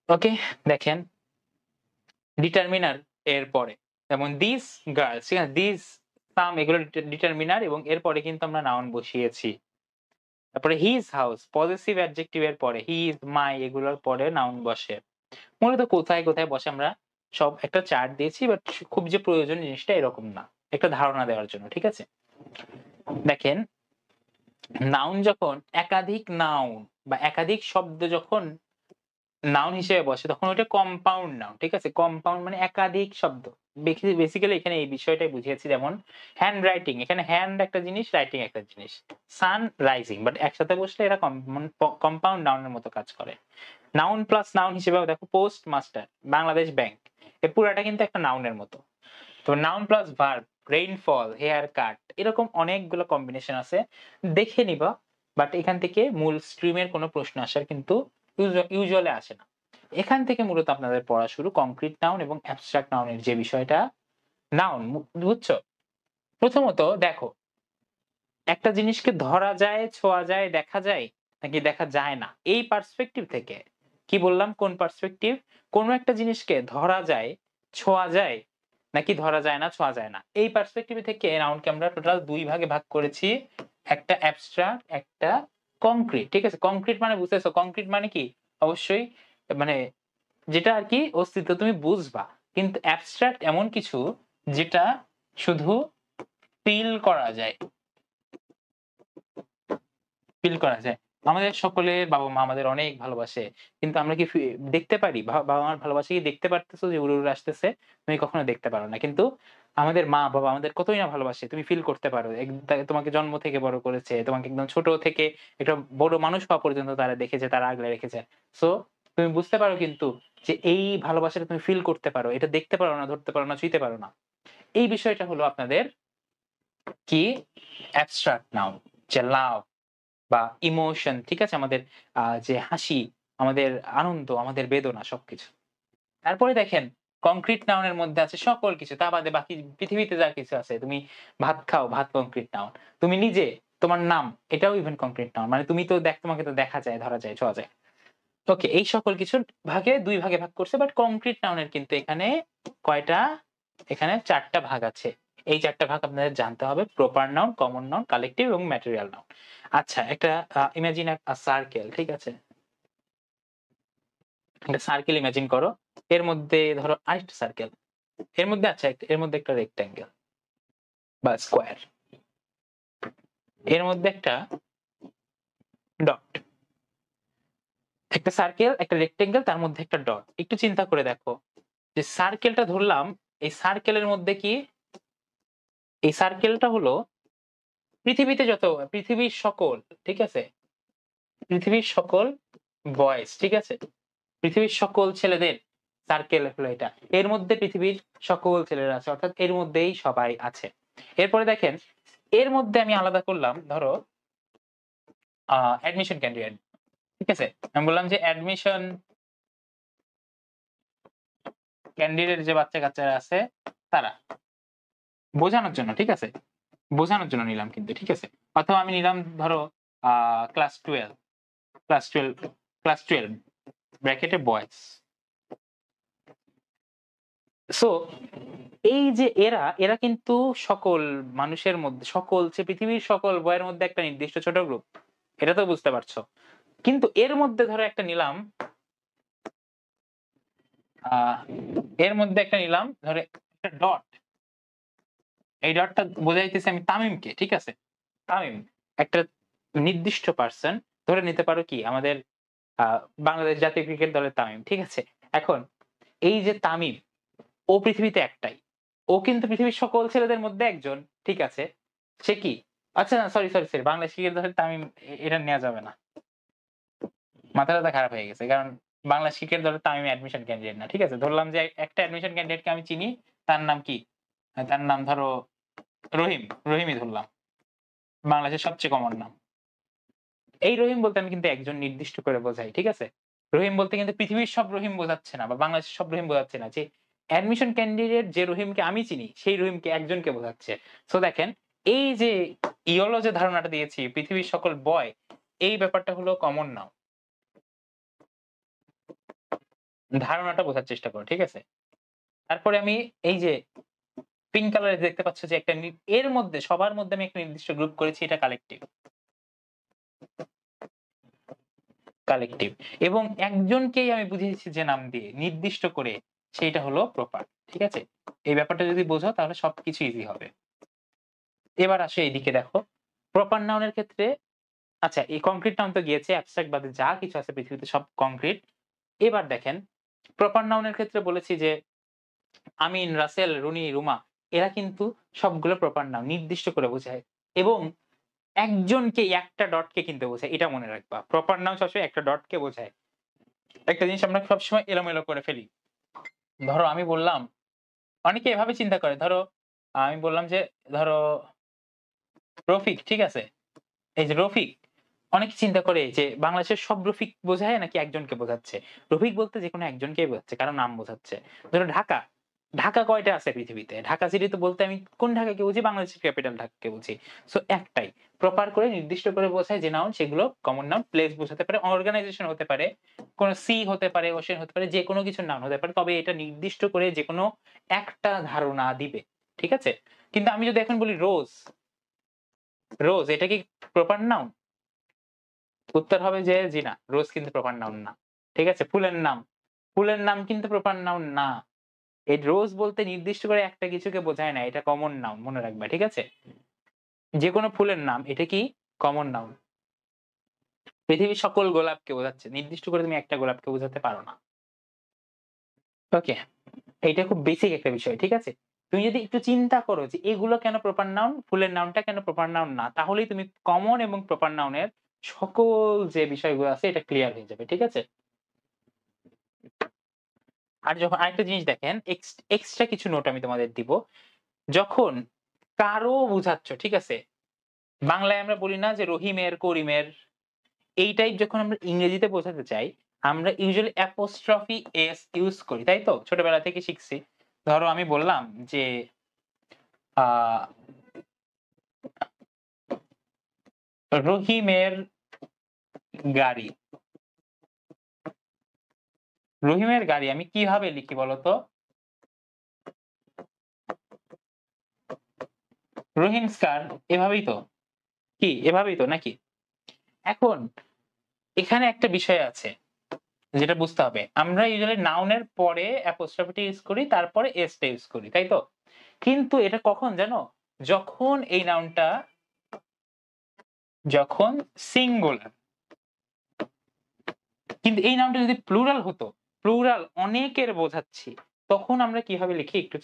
ওকে, দেখেন ডিটারমিনার এর পরে, যেমন দিস গার্লস, ঠিক আছে, দিস সাম, এগুলো ডিটারমিনার এবং এরপরে কিন্তু আমরা নাউন বসিয়েছি। তারপরে হিজ হাউস, পজিটিভ অ্যাডজেক্টিভ এর পরে, হি ইজ মাই, এগুলোর পরে নাউন বসে। মূলত কোথায় কোথায় বসে আমরা সব একটা চার্ট দিয়েছি, বাট খুব যে প্রয়োজন জিনিসটা এরকম না, একটা ধারণা দেওয়ার জন্য, ঠিক আছে? দেখেন নাউন যখন একাধিক নাউন বা একাধিক শব্দ যখন নাউন হিসেবে বসে তখন ওটা কম্পাউন্ড নাউন, ঠিক আছে? কম্পাউন্ড মানে একাধিক শব্দ। বেসিক্যালি এখানে এই বিষয়টাই বুঝিয়েছি, যেমন হ্যান্ড রাইটিং, এখানে হ্যান্ড একটা জিনিস, রাইটিং একটা জিনিস। সান রাইজিং, বাট একসাথে বসলে এরা কম্পাউন্ড নাউনের মতো কাজ করে। নাউন প্লাস নাউন হিসেবে দেখো পোস্ট মাস্টার, বাংলাদেশ ব্যাংক, এর পুরাটা কিন্তু একটা নাউনের মতো। তো noun plus verb, rainfall, haircut, এরকম অনেকগুলো কম্বিনেশন আছে, দেখে নিবা। বাট এখান থেকে মূল স্ট্রিমের কোনো প্রশ্ন আসার কিন্তু ইউজুয়ালি আসে না। এখান থেকে মূলত আপনাদের পড়া শুরু কংক্রিট নাউন এবং অ্যাবস্ট্রাক্ট নাউনের যে বিষয়টা। নাউন বুঝছো? প্রথমত দেখো, একটা জিনিসকে ধরা যায়, ছোঁয়া যায়, দেখা যায় নাকি দেখা যায় না, এই পার্সপেক্টিভ থেকে। কি বললাম? কোন পার্সপেক্টিভ? কোন একটা জিনিসকে ধরা যায়, ছোঁয়া যায় নাকি ধরা যায় না, ছোঁয়া যায় না, এই পার্সপেক্টিভ থেকে নাউনকে আমরা টোটাল দুই ভাগে ভাগ করেছি, একটা অ্যাবস্ট্রাক্ট, একটা কংক্রিট। ঠিক আছে? কংক্রিট মানে বুঝতেছো? কংক্রিট মানে কি? অবশ্যই মানে যেটা আর কি অস্তিত্ব তুমি বুঝবা। কিন্তু অ্যাবস্ট্রাক্ট এমন কিছু যেটা শুধু ফিল করা যায়, ফিল করা যায়। আমাদের সকলের বাবা মা আমাদের অনেক ভালোবাসে, কিন্তু আমরা কি দেখতে পারি? বাবা মার ভালোবাসা কি দেখতে পারতেছো যে উড়ে উড়ে আসতেছে? তুমি কখনো দেখতে পারো না। কিন্তু আমাদের মা বাবা আমাদের কতই না ভালোবাসে, তুমি ফিল করতে পারো। তোমাকে জন্ম থেকে বড় করেছে, তোমাকে একদম ছোট থেকে একটা বড় মানুষ হওয়া পর্যন্ত তারা দেখেছে, তারা আগলে রেখেছে। সো তুমি বুঝতে পারো কিন্তু যে এই ভালোবাসাটা তুমি ফিল করতে পারো, এটা দেখতে পারো না, ধরতে পারো না, ছুঁইতে পারো না। এই বিষয়টা হলো আপনাদের কি অ্যাবস্ট্রাক্ট নাউন, যে লাভ বা ইমোশন। ঠিক আছে? আমাদের যে হাসি, আমাদের আনন্দ, আমাদের বেদনা, সবকিছু। তারপরে দেখেন কংক্রিট নাউনের মধ্যে আছে সকল কিছু, তা বাদে বাকি পৃথিবীতে যা কিছু আছে। তুমি ভাত খাও, ভাত কংক্রিট নাউন। তুমি নিজে, তোমার নাম, এটাও ইভেন কংক্রিট নাউন। মানে তুমি তো তোমাকে তো দেখা যায়, ধরা যায়, ছোঁয়া যায়। ওকে, এই সকল কিছু ভাগে দুই ভাগে ভাগ করছে। বাট কংক্রিট নাউনের কিন্তু এখানে কয়টা? এখানে চারটা ভাগ আছে। এই চারটা ভাগ আপনাদের জানতে হবে: proper noun, common noun, collective এবং ম্যাটেরিয়াল নাউন। আচ্ছা, একটা ইমাজিন সার্কেল। ঠিক আছে? একটা সার্কেল ইমাজিন করো, এর মধ্যে ধরো আরেকটা সার্কেল, এর মধ্যে আচ্ছা এর মধ্যে একটা রেক্ট্যাঙ্গেল বা স্কোয়ার, এর মধ্যে একটা ডট। একটা সার্কেল, একটা রেক্ট্যাঙ্গেল, তার মধ্যে একটা ডট। একটু চিন্তা করে দেখো, যে সার্কেলটা ধরলাম, এই সার্কেলের মধ্যে কি? এই সার্কেলটা হলো পৃথিবীতে যত, পৃথিবীর সকল, ঠিক আছে, পৃথিবীর সকল বয়েস, ঠিক আছে, পৃথিবীর সকল ছেলেদের সার্কেল হলো এটা। এর মধ্যে পৃথিবীর সকল ছেলেরা আছে, অর্থাৎ এর মধ্যেই সবাই আছে। এরপরে দেখেন, এর মধ্যে আমি আলাদা করলাম, ধরো অ্যাডমিশন ক্যান্ডিডেট। ঠিক আছে? আমি বললাম যে অ্যাডমিশন ক্যান্ডিডেট যে বাচ্চা কাচ্চারা আছে তারা, বোঝানোর জন্য। ঠিক আছে? বোঝানোর জন্য নিলাম কিন্তু। ঠিক আছে? অথবা আমি নিলাম ধরো ক্লাস 12, ক্লাস 12, ক্লাস 12 ব্র্যাকেটে বয়েজ। সো এই যে এরা এরা কিন্তু সকল মানুষের মধ্যে, সকল যে পৃথিবীর সকল বয়ের মধ্যে একটা নির্দিষ্ট ছোট গ্রুপ, এটা তো বুঝতে পারছো। কিন্তু এর মধ্যে ধরো একটা নিলাম, এর মধ্যে একটা নিলাম ধরে একটা ডট। এই ডটটা বোঝাইতেছে আমি তামিমকে। ঠিক আছে? তামিম একটা নির্দিষ্ট পার্সন, ধরে নিতে পারো কি আমাদের বাংলাদেশ জাতীয় ক্রিকেট দলের তামিম। ঠিক আছে? এখন এই যে তামিম, ও পৃথিবীতে একটাই, ও কিন্তু পৃথিবীর সকল ছেলেদের মধ্যে একজন। ঠিক আছে? সে কি? আচ্ছা না, sorry sorry sorry, Bangladesh cricket দলের তামিম, এটা নেওয়া যাবে না, মাথাটা খারাপ হয়ে গেছে। কারণ বাংলাদেশ ক্রিকেট দলের তামিম অ্যাডমিশন ক্যান্ডিডেট না। ঠিক আছে? ধরলাম যে একটা অ্যাডমিশন ক্যান্ডিডেটকে আমি চিনি, তার নাম কি? তার নাম ধরো রহিম, রহিমই ধরলাম, বাংলাদেশের সবচেয়ে কমন নাম। এই রহিম বলতে আমি কিন্তু একজন নির্দিষ্ট করে বোঝাই। ঠিক আছে? রহিম বলতে কিন্তু পৃথিবীর সব রহিম বোঝাচ্ছে না, বা বাংলাদেশের সব রহিম বোঝাচ্ছে না। যে অ্যাডমিশন ক্যান্ডিডেট যে রহিমকে আমি চিনি, সেই রহিমকে একজনকে বোঝাচ্ছে। সো দেখেন, এই যে ইয়োলো যে ধারণাটা দিয়েছি, পৃথিবীর সকল বয়, এই ব্যাপারটা হলো কমন নাও, ধারণাটা বোঝার চেষ্টা করো। ঠিক আছে? তারপরে আমি এই যে পিঙ্ক কালারে দেখতে পাচ্ছ যে একটা এর মধ্যে সবার মধ্যে আমি একটা নির্দিষ্ট গ্রুপ করেছি, এটা কালেকটিভ, কালেকটিভ। এবং একজনকেই আমি বুঝিয়েছি যে নাম দিয়ে নির্দিষ্ট করে, সেইটা হলো প্রপার। ঠিক আছে? এই ব্যাপারটা যদি বোঝো তাহলে সবকিছু ইজি হবে। এবার আসে এইদিকে দেখো, প্রপার নাউনের ক্ষেত্রে, আচ্ছা এই কংক্রিট নাউন তো গিয়েছে, অ্যাবস্ট্রাক্ট বাদে যা কিছু আছে পৃথিবীতে সব কংক্রিট। এবার দেখেন প্রপার নাউনের ক্ষেত্রে বলেছি যে আমিন, রাসেল, রুনি, রুমা, এরা কিন্তু সবগুলো প্রপার নাউন, নির্দিষ্ট করে বোঝায়। এবং একজনকে, একটা ডটকে কিন্তু বোঝায়, এটা মনে রাখবা। প্রপার নাউন সবসময় একটা ডটকে বোঝায়। একটা জিনিস আমরা সবসময় এলোমেলো করে ফেলি। ধরো আমি বললাম, অনেকে এভাবে চিন্তা করে, ধরো আমি বললাম যে ধরো রফিক, ঠিক আছে? এই যে রফিক, অনেকে চিন্তা করে যে বাংলাদেশের সব রফিক বোঝায় নাকি একজনকে বোঝাচ্ছে। রফিক বলতে যেকোনো একজনকেই বোঝাচ্ছে, কারো নাম বোঝাচ্ছে। ধরো ঢাকা, ঢাকা কয়টা আছে পৃথিবীতে? ঢাকা সিটি তো বলতে আমি কোন ঢাকাকে বুঝি? বাংলাদেশের ক্যাপিটাল ঢাকাকে বুঝি। সো একটাই প্রপার করে নির্দিষ্ট করে বোঝায় যে নাউন, সেগুলো কমন নাউন। প্লেস বোঝাতে পারে, অর্গানাইজেশন হতে পারে, কোন সি হতে পারে, ওশেন হতে পারে, যে কোনো কিছুর নাউন হতে পারে, তবে এটা নির্দিষ্ট করে যে কোনো একটা ধারণা দিবে, ঠিক আছে? কিন্তু আমি যদি এখন বলি রোজ, রোজ এটা কি প্রপার নাউন? উত্তর হবে যে জি না, রোজ কিন্তু প্রপার নাউন না, ঠিক আছে? ফুলের নাম, ফুলের নাম কিন্তু প্রপার নাউন না। এই রোজ বলতে নির্দিষ্ট করে একটা কিছুকে বোঝায় না, এটা কমন নাউন, মনে রাখবা, ঠিক আছে? যে কোনো ফুলের নাম, এটা কি কমন নাউন। পৃথিবীর সকল গোলাপকে বোঝাচ্ছে, নির্দিষ্ট করে তুমি একটা গোলাপকে বোঝাতে পারো না। ওকে, এইটা খুব বেসিক একটা বিষয়, ঠিক আছে? তুমি যদি একটু চিন্তা করো যে এগুলো কেন প্রপার নাউন, ফুলের নামটা কেন প্রপার নাউন না, তাহলেই তুমি কমন এবং প্রপার নাউনের সকল যে বিষয়গুলো আছে এটা ক্লিয়ার হয়ে যাবে, ঠিক আছে? আর যখন আরেকটা জিনিস দেখেন, এক্সট্রা কিছু নোট আমি তোমাদের দিব। যখন কারো বুঝাচ্ছ, ঠিক আছে? বাংলায় আমরা বলি না যে রহিমের, করিমের, এই টাইপ যখন আমরা ইংরেজিতে বোঝাতে চাই, আমরা ইউজুয়ালি অ্যাপোস্ট্রফি এস ইউজ করি, তাই তো? ছোটবেলা থেকে শিখছি। ধরো আমি বললাম যে রহিমের গাড়ি, রহিমের গাড়ি আমি কিভাবে লিখি বলতো? রহিমস কার, এভাবেই তো, কি এভাবেই তো নাকি? এখন এখানে একটা বিষয় আছে যেটা বুঝতে হবে, আমরা ইউজুয়ালি নাউনের পরে অ্যাপোস্ট্রফিটা ইউজ করি, তারপরে এসটা ইউজ করি, তাই তো? কিন্তু এটা কখন জানো? যখন এই নাউনটা যখন সিঙ্গুলার। কিন্তু এই নাউনটা যদি প্লুরাল হতো, প্লুরাল অনেকের বোঝাচ্ছি, তখন আমরা কিভাবে লিখি একটু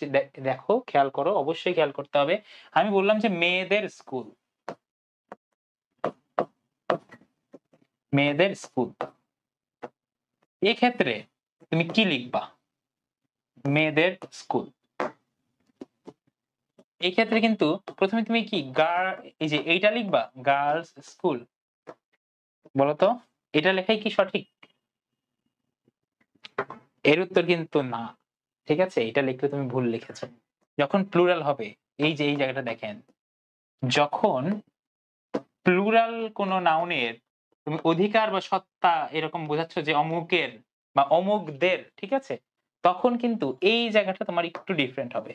দেখো, খেয়াল করো, অবশ্যই খেয়াল করতে হবে। আমি বললাম যে মেয়েদের স্কুল, মেয়েদের স্কুল, এক্ষেত্রে তুমি কি লিখবা? মেয়েদের স্কুল। এই ক্ষেত্রে কিন্তু প্রথমে তুমি কি এই যে এইটা লিখবা, গার্লস স্কুল, বলতো এটা লেখাই কি সঠিক? এর উত্তর কিন্তু না, ঠিক আছে? এটা লিখলে তুমি ভুল লিখেছো। যখন প্লুরাল হবে, এই যে এই জায়গাটা দেখেন, যখন প্লুরাল কোন নাউনের তুমি অধিকার বা সত্তা এরকম বোঝাচ্ছ যে অমুকের বা অমুকদের, ঠিক আছে? তখন কিন্তু এই জায়গাটা তোমার একটু ডিফারেন্ট হবে।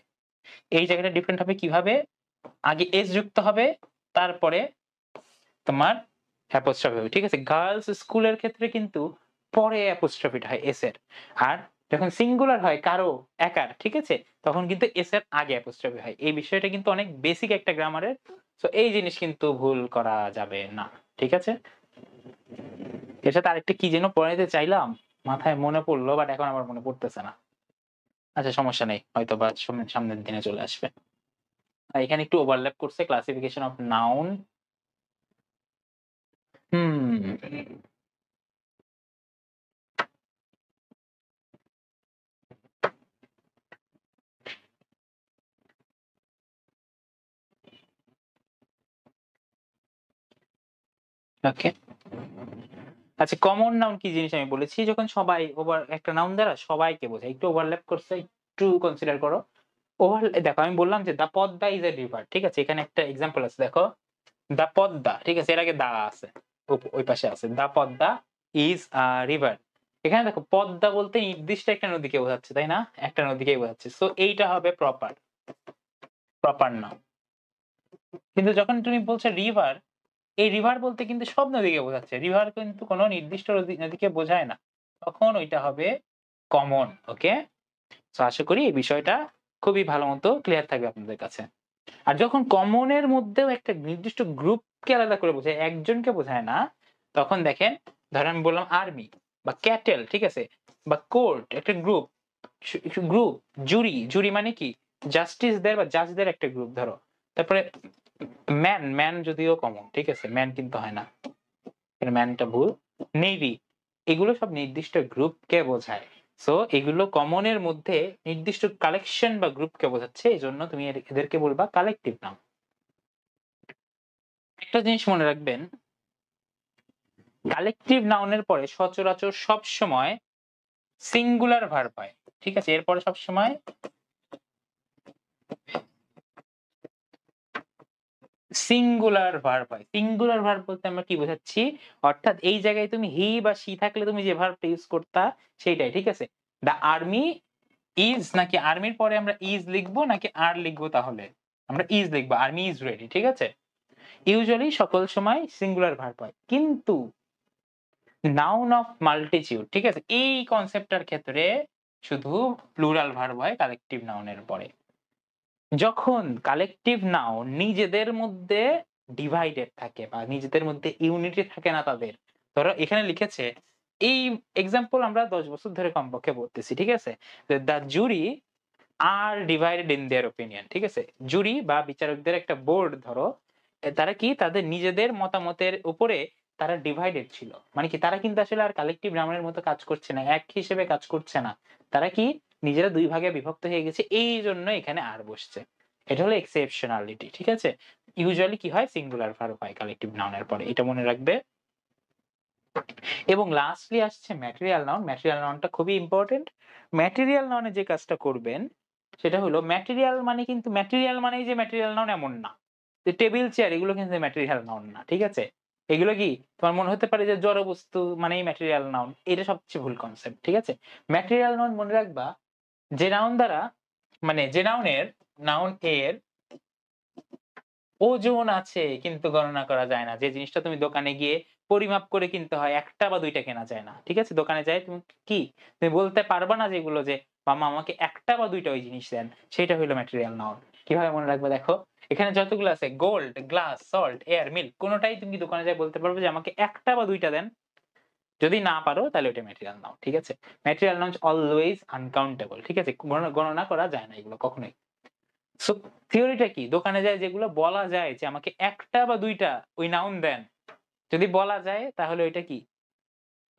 এই জায়গাটা ডিফারেন্ট হবে কিভাবে? আগে এস যুক্ত হবে, তারপরে তোমার অ্যাপোস্ট্রফি হবে, ঠিক আছে? গার্লস স্কুলের ক্ষেত্রে কিন্তু পরে অ্যাপোস্ট্রফিটা হয় এস এর। আর যখন সিঙ্গুলার হয় কারো একার, ঠিক আছে, তখন কিন্তু এস এর আগে অ্যাপোস্ট্রফি হয়। এই বিষয়টা কিন্তু অনেক বেসিক একটা গ্রামারের। সো এই জিনিস কিন্তু ভুল করা যাবে না, ঠিক আছে? এর সাথে আরেকটা কি যেন পড়াইতে চাইলাম, মাথায় মনে পড়লো, বাট এখন আমার মনে পড়তেছে না। আচ্ছা সমস্যা নেই, হয়তো বা সামনের দিনে চলে আসবে। এখানে একটু ওভারল্যাপ করছে ক্লাসিফিকেশন অফ নাউন। ওকে, আচ্ছা কমন নাউন কি জিনিস আমি বলেছি, যখন সবাই ওভার একটা নাউন দ্বারা সবাইকে বোঝায়। একটু ওভারল্যাপ করছে, একটু কনসিডার করো। ওভার দেখো, আমি বললাম যে দা পদ্মা ইজ এ রিভার, ঠিক আছে? এখানে একটা এক্সাম্পল আছে, দেখো দা পদ্মা, ঠিক আছে? এর আগে দা আছে, ওই পাশে আছে, দা পদ্মা ইজ আ রিভার। এখানে দেখো পদ্মা বলতে নির্দিষ্ট একটা নদীকে বোঝাচ্ছে, তাই না? একটা নদীকেই বোঝাচ্ছে, সো এইটা হবে প্রপার, প্রপার নাউন। কিন্তু যখন তুমি বলছো রিভার, এই রিভার বলতে কিন্তু সব নদীকে বোঝাচ্ছে, রিভার কিন্তু কোনো নির্দিষ্ট নদীকে বোঝায় না, তখন ওইটা হবে কমন। ওকে, তো আশা করি এই বিষয়টা খুবই ভালো মতো ক্লিয়ার থাকবে আপনাদের কাছে। আর যখন কমনের মধ্যেও একটা নির্দিষ্ট গ্রুপকে আলাদা করে বোঝায়, একজনকে বোঝায় না, তখন দেখেন, ধরেন আমি বললাম আর্মি বা ক্যাটেল, ঠিক আছে, বা কোর্ট, একটা গ্রুপ, গ্রুপ জুরি, জুরি মানে কি জাস্টিসদের বা জাজদের একটা গ্রুপ ধরো। তারপরে ম্যান, ম্যান যদিও কমন, ঠিক আছে, ম্যান কিন্তু হয় না, ম্যানটা ভুল। নেভি, এগুলো সব নির্দিষ্ট গ্রুপকে বোঝায়। সো এগুলো কমনের মধ্যে নির্দিষ্ট কালেকশন বা গ্রুপকে বোঝাচ্ছে, এই জন্য তুমি এদেরকে বলবা কালেকটিভ নাউন। একটা জিনিস মনে রাখবেন, কালেকটিভ নাউনের পরে সচরাচর সব সময় সিঙ্গুলার ভার্ব হয়, ঠিক আছে? এরপরে সব সময় সিঙ্গুলার ভার্ব হয়। সিঙ্গুলার ভার্ব বলতে আমরা কি বোঝাচ্ছি, অর্থাৎ এই জায়গায় তুমি হি বা শি থাকলে তুমি যে ভার্বটা ইউজ করতা সেইটাই, ঠিক আছে? দা আর্মি ইজ, নাকি আর্মির পরে আমরা ইজ লিখবো নাকি আর লিখবো? তাহলে আমরা ইজ লিখবো, আর্মি ইজ রেডি, ঠিক আছে? ইউজুয়ালি সকল সময় সিঙ্গুলার ভার্ব হয়, কিন্তু নাউন অফ মাল্টিটিউড, ঠিক আছে, এই কনসেপ্টটার ক্ষেত্রে শুধু প্লুরাল ভার্ব হয় কালেকটিভ নাউনের পরে। যখন কালেকটিভ নাউন নিজেদের মধ্যে ডিভাইডেড থাকে বা নিজেদের মধ্যে ইউনিটি থাকে না তাদের, ধরো এখানে লিখেছে, এই এক্সাম্পল আমরা 10 বছর ধরে কমপক্ষে বলতেছি, ঠিক আছে? The jury are divided in their opinion, ঠিক আছে? জুরি বা বিচারকদের একটা বোর্ড ধরো, তারা কি তাদের নিজেদের মতামতের উপরে তারা ডিভাইডেড ছিল, মানে কি তারা কিন্তু আসলে আর কালেকটিভ নাউনের মতো কাজ করছে না, এক হিসেবে কাজ করছে না, তারা কি নিজেরা দুই ভাগে বিভক্ত হয়ে গেছে, এই জন্য এখানে আর বসছে। এটা হলো এক্সেপশনালিটি, ঠিক আছে? ইউজুয়ালি কি হয়, সিঙ্গুলার ভার্ব হয় কালেকটিভ নাউনের পরে, এটা মনে রাখবে। এবং লাস্টলি আসছে ম্যাটেরিয়াল নাউন। ম্যাটেরিয়াল নাউনটা খুবই ইম্পর্টেন্ট। ম্যাটেরিয়াল নাউনে যে কাজটা করবেন সেটা হলো, ম্যাটেরিয়াল মানে কিন্তু ম্যাটেরিয়াল মানেই যে ম্যাটেরিয়াল নাউন এমন না, টেবিল চেয়ার এগুলো কিন্তু ম্যাটেরিয়াল নাউন না, ঠিক আছে? এগুলো কি তোমার মনে হতে পারে যে জড় বস্তু মানেই ম্যাটেরিয়াল নাউন, এটা সবচেয়ে ভুল কনসেপ্ট, ঠিক আছে? ম্যাটেরিয়াল নাউন মনে রাখবা যে নাউন দ্বারা, মানে যে নাউন এর ওজন আছে কিন্তু গণনা করা যায় না, যে জিনিসটা তুমি দোকানে গিয়ে পরিমাপ করে কিনতে হয়, একটা বা দুইটা কেনা যায় না, ঠিক আছে? দোকানে যাই তুমি কি তুমি বলতে পারবা না যেগুলো যে মামা আমাকে একটা বা দুইটা ওই জিনিস দেন, সেটা হইলো ম্যাটেরিয়াল নাউন। কিভাবে মনে রাখবে দেখো, এখানে যতগুলো আছে gold, glass, salt, air, milk, কোনোটাই তুমি দোকানে যাই বলতে পারবে যে আমাকে একটা বা দুইটা দেন, যদি না পারো তাহলে ওটা ম্যাটেরিয়াল নাউন, ঠিক আছে? ম্যাটেরিয়াল নাউন অলওয়েজ আনকাউন্টেবল, ঠিক আছে? গণনা করা যায় না এগুলো কখনোই। সো থিওরিটা কি, দোকানে যায় যেগুলো বলা যায় যে আমাকে একটা বা দুইটা ওই নাউন দেন, যদি বলা যায় তাহলে ওইটা কি,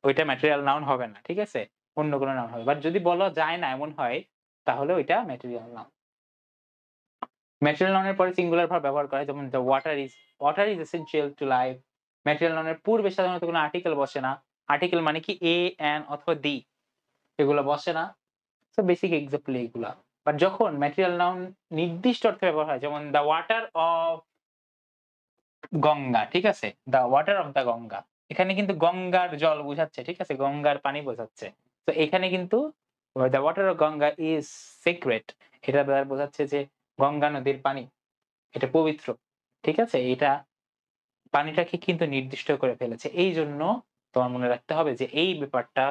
ওইটা ম্যাটেরিয়াল নাউন হবে না, ঠিক আছে? অন্য কোনো নাউন হবে। বাট যদি বলা যায় না এমন হয়, তাহলে ওইটা ম্যাটেরিয়াল নাউন। ম্যাটেরিয়াল নাউনের পরে সিঙ্গুলার ভার্ব ব্যবহার করা হয়, যেমন the water is essential to life. Material নাউনের পূর্বে সাধারণত কোনো আর্টিকেল বসে না। আর্টিকেল মানে কি এ, অ্যান অথবা দি, এগুলো বসে না। সো বেসিক এক্সাম্পল এইগুলা। বাট যখন ম্যাটেরিয়াল নাউন নির্দিষ্ট অর্থে ব্যবহার হয়, যেমন দ্য ওয়াটার অফ গঙ্গা, ঠিক আছে? The water of the Ganga, এখানে কিন্তু গঙ্গার জল বোঝাচ্ছে, ঠিক আছে? গঙ্গার পানি বোঝাচ্ছে। তো এখানে কিন্তু the water of Ganga is secret, এটা দ্বারা বোঝাচ্ছে যে গঙ্গা নদীর পানি এটা পবিত্র, ঠিক আছে? এটা পানিটাকে কিন্তু নির্দিষ্ট করে ফেলেছে, এই জন্য তোমার মনে রাখতে হবে যে এই ব্যাপারটা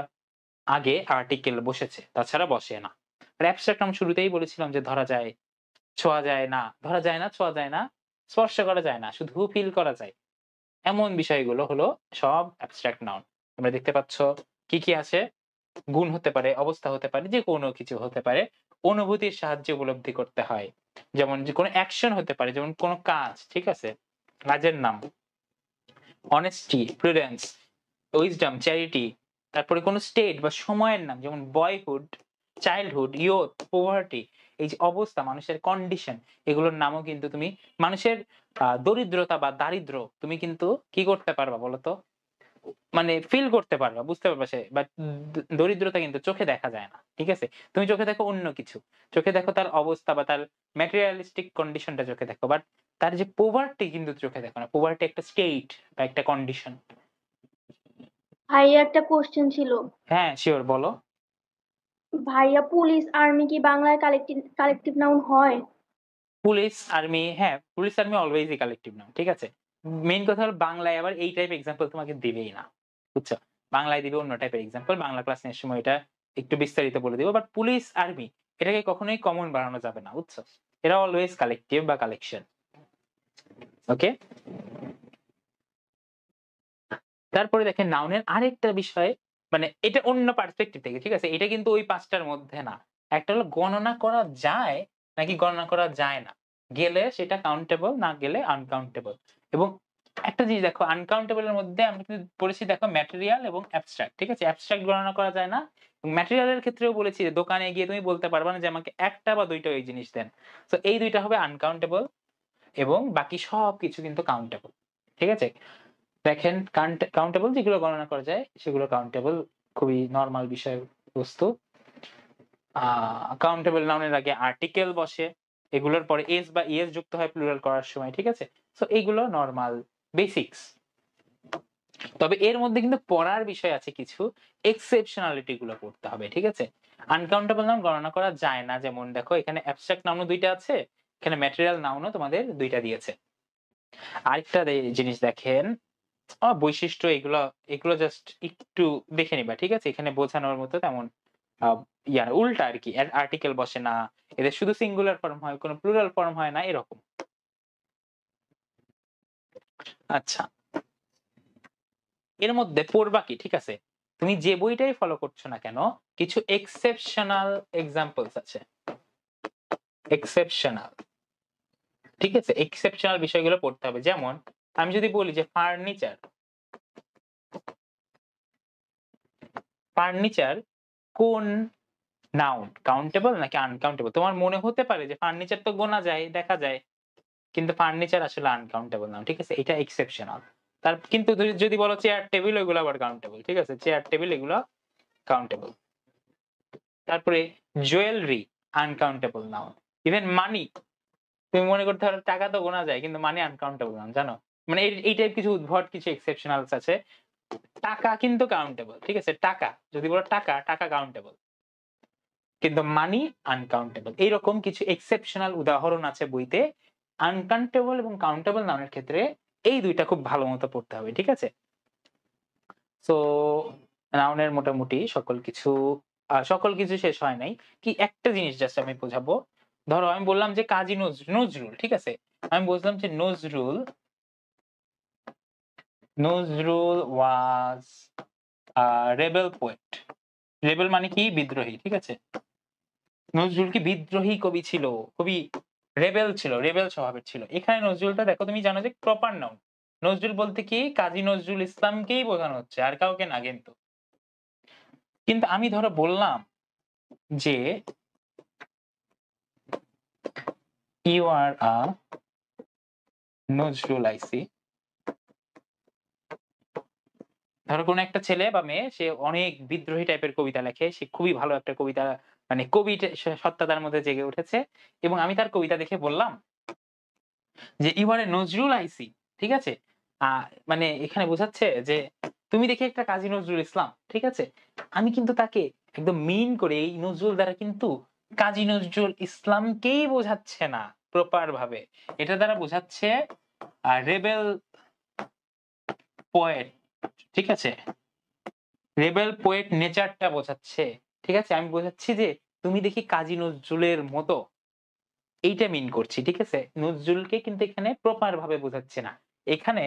আগে আর্টিকেল বসেছে, তাছাড়া বসে না। আর অ্যাবস্ট্রাক্ট আমি শুরুতেই বলেছিলাম যে ধরা যায়, ছোঁয়া যায় না, ধরা যায় না, ছোঁয়া যায় না, স্পর্শ করা যায় না, শুধু ফিল করা যায়, এমন বিষয়গুলো হলো সব অ্যাবস্ট্রাক্ট নাউন। তোমরা দেখতে পাচ্ছ কি কি আছে, গুণ হতে পারে, অবস্থা হতে পারে, যে কোনো কিছু হতে পারে, অনুভূতির সাহায্যে উপলব্ধি করতে হয়, যেমন যে কোনো অ্যাকশন হতে পারে, যেমন কোনো কাজ, ঠিক আছে? কাজের নাম অনেস্টি, প্রুডেন্স, উইজডম, চ্যারিটি। তারপরে কোনো স্টেট বা সময়ের নাম, যেমন বয়হুড, চাইল্ডহুড, ইয়ুথ, পোভার্টি, এই যে অবস্থা, মানুষের কন্ডিশন, এগুলোর নামও কিন্তু তুমি মানুষের দরিদ্রতা বা দারিদ্র তুমি কিন্তু কি করতে পারবা বলতো, মানে ফিল করতে পারবা, বুঝতে পারবা সে। বাট দরিদ্রতা কিন্তু চোখে দেখা যায় না, ঠিক আছে? তুমি চোখে দেখো অন্য কিছু, চোখে দেখো তার অবস্থা বা তার ম্যাটেরিয়ালিস্টিক কন্ডিশনটা চোখে দেখো, বাট তার যে পোভার্টি কিন্তু চোখে দেখো না। পোভার্টি একটা স্টেট বা একটা কন্ডিশন। ভাইয়া একটা কোশ্চেন ছিল। হ্যাঁ শিওর, বলো। ভাইয়া, পুলিশ আর্মি কি বাংলায় কালেকটিভ নাউন হয়? পুলিশ আর্মি, হ্যাঁ পুলিশ আর্মি অলওয়েজই কালেকটিভ নাউন, ঠিক আছে? মেইন কথা হলো বাংলায় আবার এই টাইপ এক্সাম্পল তোমাকে দিবেই না, বুঝছো? বাংলায় দিবে অন্য টাইপের এক্সাম্পল, বাংলা ক্লাস নেওয়ার সময় এটা একটু বিস্তারিত বলে দিব। বাট পুলিশ আর্মি এটাকে কখনোই কমন বানানো যাবে না, বুঝছো? এটা অলওয়েজ কালেকটিভ বা কালেকশন। ওকে, তারপরে দেখেন নাউনের আরেকটা বিষয়, মানে এটা অন্য পার্সপেক্টিভ থেকে, ঠিক আছে? এটা কিন্তু ওই পাঁচটার মধ্যে না। একটা হলো গণনা করা যায় নাকি গণনা করা যায় না, গেলে সেটা কাউন্টেবল, না গেলে আনকাউন্টেবল। এবং একটা জিনিস দেখো, আনকাউন্টেবল এর মধ্যে আমরা কিন্তু পড়েছি দেখো ম্যাটেরিয়াল এবং অ্যাবস্ট্রাক্ট, ঠিক আছে? অ্যাবস্ট্রাক্ট গণনা করা যায় না। ম্যাটেরিয়ালের ক্ষেত্রেও বলেছি যে দোকানে গিয়ে তুমি বলতে পারবে না যে আমাকে একটা বা দুইটা ওই জিনিস দেন। তো এই দুইটা হবে আনকাউন্টেবল এবং বাকি সব কিছু কিন্তু কাউন্টেবল, ঠিক আছে? দেখেন কাউন্টেবল যেগুলো গণনা করা যায় সেগুলো কাউন্টেবল, খুবই নরমাল বিষয়বস্তু। কাউন্টেবল নাউনের আগে আর্টিকেল বসে, এগুলোর পরে এস বা ইএস যুক্ত হয় প্লুরাল করার সময়, ঠিক আছে? সো এইগুলো নরমাল বেসিক্স। তবে এর মধ্যে কিন্তু পড়ার বিষয় আছে কিছু, এক্সেপশনালিটি গুলো পড়তে হবে, ঠিক আছে? আনকাউন্টেবল নাউন গণনা করা যায় না, যেমন দেখো এখানে অ্যাবস্ট্রাক্ট নাউনও দুইটা আছে, এখানে ম্যাটেরিয়াল নাউনও তোমাদের দুইটা দিয়েছে। আরেকটা জিনিস দেখেন, বৈশিষ্ট্য, এগুলো এগুলো জাস্ট একটু দেখে নিবা, ঠিক আছে? এখানে বোঝানোর মতো তেমন উল্টা আর কি, আর্টিকেল বসে না, এদের শুধু সিঙ্গুলার ফর্ম হয়, কোনো প্লুরাল ফর্ম হয় না, এরকম। আচ্ছা, এর মধ্যে পড়বা কি, ঠিক আছে? তুমি যে বইটাই ফলো করছো না কেন, কিছু এক্সেপশনাল এক্সাম্পলস আছে, এক্সেপশনাল, ঠিক আছে? এক্সেপশনাল বিষয়গুলো পড়তে হবে। যেমন আমি যদি বলি যে ফার্নিচার, ফার্নিচার কোন নাউন, কাউন্টেবল নাকি আনকাউন্টেবল? তোমার মনে হতে পারে যে ফার্নিচার তো গোনা যায়, দেখা যায়, কিন্তু ফার্নিচার আসলে আনকাউন্টেবল নাউন, ঠিক আছে? এটা এক্সেপশনাল। তার কিন্তু যদি বলো চেয়ার টেবিল, ওইগুলো আবার কাউন্টেবল, ঠিক আছে? চেয়ার টেবিল এগুলো কাউন্টেবল। তারপরে জুয়েলারি আনকাউন্টেবল নাউন। ইভেন মানি, তুমি মনে করতে পারো টাকা তো গোনা যায়, কিন্তু মানি আনকাউন্টেবল নাউন, জানো? মানে এই টাইপ কিছু উদ্ভট কিছু এক্সেপশনালস আছে। টাকা কিন্তু কাউন্টেবল, ঠিক আছে? টাকা যদি বলো টাকা, টাকা কাউন্টেবল, কিন্তু মানি আনকাউন্টেবল। এইরকম কিছু এক্সেপশনাল উদাহরণ আছে বইতে। আনকাউন্টেবল এবং কাউন্টেবল নাউনের ক্ষেত্রে এই দুইটা খুব ভালো মতো পড়তে হবে, ঠিক আছে? সো নাউনের মোটামুটি সকল কিছু শেষ হয় নাই। কি একটা জিনিস জাস্ট আমি বোঝাবো। ধরো আমি বললাম যে কাজী নজরুল, ঠিক আছে? আমি বললাম যে নজরুল ওয়াজ রেবেল পোয়েট। রেবেল মানে কি? বিদ্রোহী, ঠিক আছে? নজরুল কি বিদ্রোহী কবি ছিল, খুবই রেবেল ছিল, রেবেল স্বভাবের ছিল। এখানে নজরুলটা দেখো, তুমি জানো যে প্রপার নাউন। নজরুল বলতে কি কাজী নজরুল ইসলামকেই বোঝানো হচ্ছে, আর কাউকে না। কিন্তু আমি ধরো বললাম যে ইউ আর আ নজরুল আইসি। ধরো কোন একটা ছেলে বা মেয়ে, সে অনেক বিদ্রোহী টাইপের কবিতা লেখে, সে খুবই ভালো একটা কবিতা, মানে কবি সত্তা তার মধ্যে জেগে উঠেছে, এবং আমি তার কবিতা দেখে বললাম যে ইউ আর এ নজরুল আইসি, ঠিক আছে? মানে এখানে বোঝাচ্ছে যে তুমি দেখে একটা কাজী নজরুল ইসলাম, ঠিক আছে? আমি কিন্তু তাকে একদম মিন করে এই নজরুল দ্বারা কিন্তু কাজী নজরুল ইসলামকেই বোঝাচ্ছে না প্রপার ভাবে, এটা দ্বারা বোঝাচ্ছে রেবেল পোয়েট, ঠিক আছে? রেবেল পোয়েট নেচারটা বোঝাচ্ছে, ঠিক আছে? আমি বোঝাচ্ছি যে তুমি দেখি কাজী নজরুলের মতো, এইটা মিন করছি, ঠিক আছে? নজরুলকে কিন্তু এখানে প্রপার ভাবে বোঝাচ্ছে না। এখানে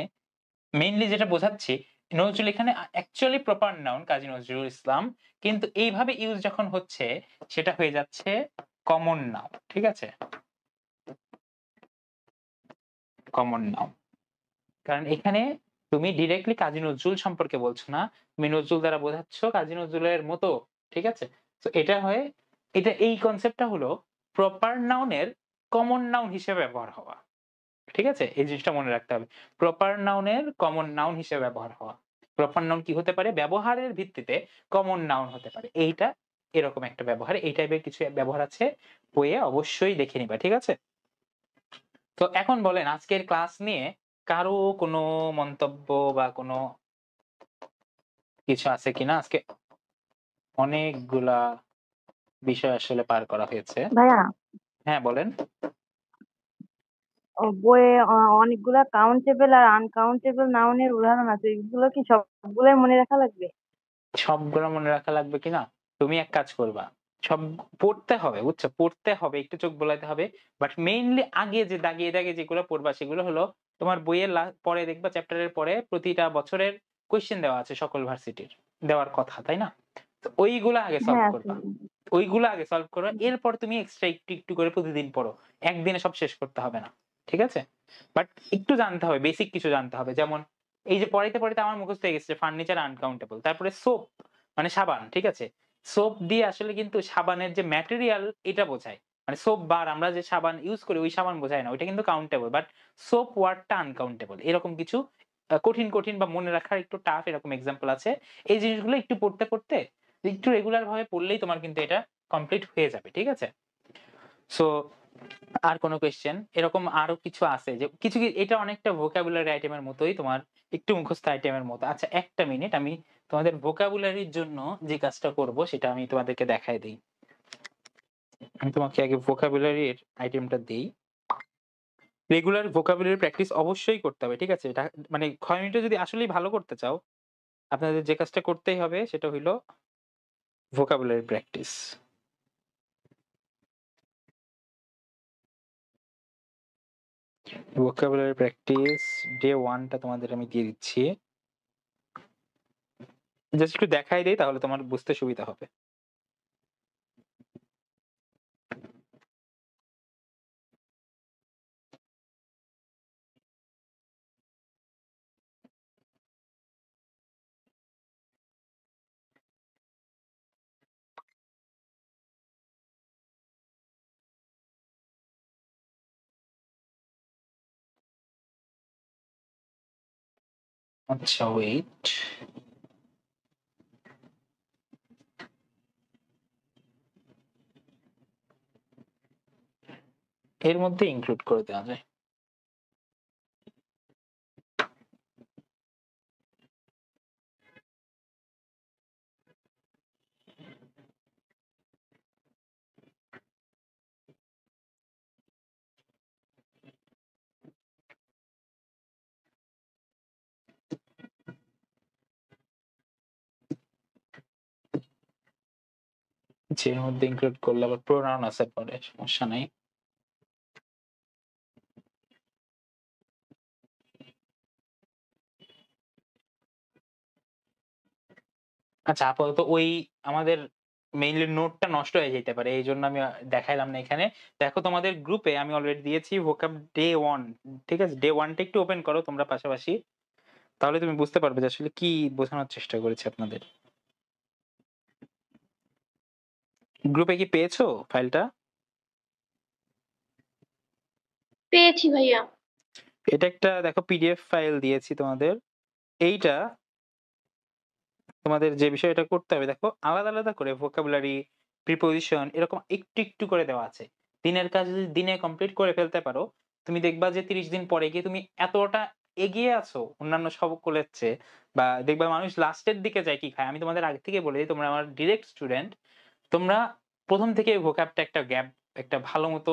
মেইনলি যেটা বোঝাচ্ছি, নজরুল এখানে actually proper noun Kazi Nazrul Islam, কিন্তু এইভাবে ইউজ যখন হচ্ছে সেটা হয়ে যাচ্ছে কমন নাউন, ঠিক আছে? কমন নাউন, কারণ এখানে তুমি ডিরেক্টলি কাজী নজরুল সম্পর্কে বলছো না, তুমি নজরুল দ্বারা বোঝাচ্ছ কাজী নজরুলের মতো, ঠিক আছে? তো এটা হয়, এই কনসেপ্টটা হলো প্রপার নাউনের কমন নাউন হিসেবে ব্যবহার হওয়া, ঠিক আছে? এই জিনিসটা মনে রাখতে হবে, প্রপার নাউনের কমন নাউন হিসেবে ব্যবহার হওয়া। প্রপার নাউন কি হতে পারে? ব্যবহারের ভিত্তিতে কমন নাউন হতে পারে। এইটা এরকম একটা ব্যবহার, এই টাইপের কিছু ব্যবহার আছে বইয়ে, অবশ্যই দেখে নিবা, ঠিক আছে? তো এখন বলেন আজকের ক্লাস নিয়ে কারো কোনো মন্তব্য বা কোনো কিছু আছে কিনা? আজকে অনেকগুলা বিষয় আসলে পার করা হয়েছে। ভাইয়া, হ্যাঁ বলেন। বইয়ে অনেকগুলা কাউন্টেবল আর আনকাউন্টেবল নাউনের উদাহরণ আছে, এগুলো কি সবগুলাই মনে রাখা লাগবে? সবগুলো মনে রাখা লাগবে কিনা, তুমি এক কাজ করবা, সব পড়তে হবে, বুঝছো? পড়তে হবে, একটু চোখ বোলাতে হবে, বাট মেইনলি আগে যে দাগিয়ে দাগিয়ে যেগুলো পড়বা সেগুলো হলো তোমার বইয়ের পরে দেখবা চ্যাপ্টারের পরে প্রতিটা বছরের কোয়েশ্চেন দেওয়া আছে, সকল ভার্সিটির দেওয়ার কথা, তাই না? তো ওইগুলো আগে সলভ হ্যাঁ, আছে। করবা, ওইগুলো আগে সলভ করো, এরপর তুমি এক্সট্রা একটু একটু করে প্রতিদিন পড়ো, একদিনে সব শেষ করতে হবে না। ঠিক আছে, বাট একটু জানতে হবে, বেসিক কিছু জানতে হবে। যেমন এই যে পড়াইতে পড়াইতে আমার মুখস্থ হয়ে গেছে ফার্নিচার আনকাউন্টেবল, তারপরে সোপ মানে সাবান, ঠিক আছে, সোপ দিয়ে আসলে কিন্তু সাবানের যে ম্যাটেরিয়াল এটা বোঝায়, মানে সোপ বার আমরা যে সাবান ইউজ করি ওই সাবান বোঝায় না, ওইটা কিন্তু কাউন্টেবল, বাট সোপ ওয়ার্ডটা আনকাউন্টেবল। এরকম কিছু কঠিন কঠিন বা মনে রাখার একটু টাফ এরকম এক্সাম্পল আছে। এই জিনিসগুলো একটু পড়তে পড়তে একটু রেগুলার ভাবে পড়লেই তোমার কিন্তু এটা কমপ্লিট হয়ে যাবে, ঠিক আছে। সো আর কোনো কোয়েশ্চেন? এরকম আরো কিছু আছে যে কিছু এটা অনেকটা ভোকাবুলারি আইটেমের মতোই, তোমার একটু মুখস্থ আইটেমের মতো। আচ্ছা একটা মিনিট, আমি তোমাদের ভোকাবুলারির জন্য যে কাজটা করব সেটা আমি তোমাদেরকে দেখাই দিই। আমি তোমাকে আগে ভোকাবুলারির আইটেমটা দিই। রেগুলার ভোকাবুলারি প্র্যাকটিস অবশ্যই করতে হবে, ঠিক আছে। এটা মানে ক্ষয়নিটা যদি আসলেই ভালো করতে চাও, আপনাদের যে কাজটা করতেই হবে সেটা হইলো vocabulary practice. Vocabulary practice day 1 টা তোমাদের আমি দিয়ে দিচ্ছি, জাস্ট একটু দেখাই দেই তাহলে তোমার বুঝতে সুবিধা হবে। আচ্ছা ওয়েট, এর মধ্যে ইনক্লুড করে দেওয়া যায়। যে এর মধ্যে ইনক্লুড করলে আবার প্রোনাউন আছে পরে, সমস্যা নাই। আচ্ছা আপাতত ওই আমাদের মেইনলি নোটটা নষ্ট হয়ে যেতে পারে, এই জন্য আমি দেখাইলাম না এখানে। দেখো তোমাদের গ্রুপে আমি অলরেডি দিয়েছি ভোকাব ডে 1, ঠিক আছে। ডে 1 টা একটু ওপেন করো তোমরা পাশাপাশি, তাহলে তুমি বুঝতে পারবে যে আসলে কি বোঝানোর চেষ্টা করেছি আপনাদের। গ্রুপে কি পেয়েছো ফাইলটা? পেয়েছি ভাইয়া। এটা একটা দেখো পিডিএফ ফাইল দিয়েছি তোমাদের। এইটা তোমাদের যে বিষয়টা করতে হবে, দেখো আলাদা আলাদা করে ভোকাবুলারি, প্রিপোজিশন এরকম একটু একটু করে দেওয়া আছে। দিনের কাজ যদি দিনে কমপ্লিট করে ফেলতে পারো, তুমি দেখবা যে 30 দিন পরে গিয়ে তুমি এতটা এগিয়ে আছো অন্যান্য সকলের চেয়ে। বা দেখবা মানুষ লাস্টের দিকে যায় কি খায়। আমি তোমাদের আগে থেকে বলে দিই, তোমরা আমার ডিরেক্ট স্টুডেন্ট, তোমরা প্রথম থেকে ভোকাবটা একটা গ্যাপ একটা ভালো মতো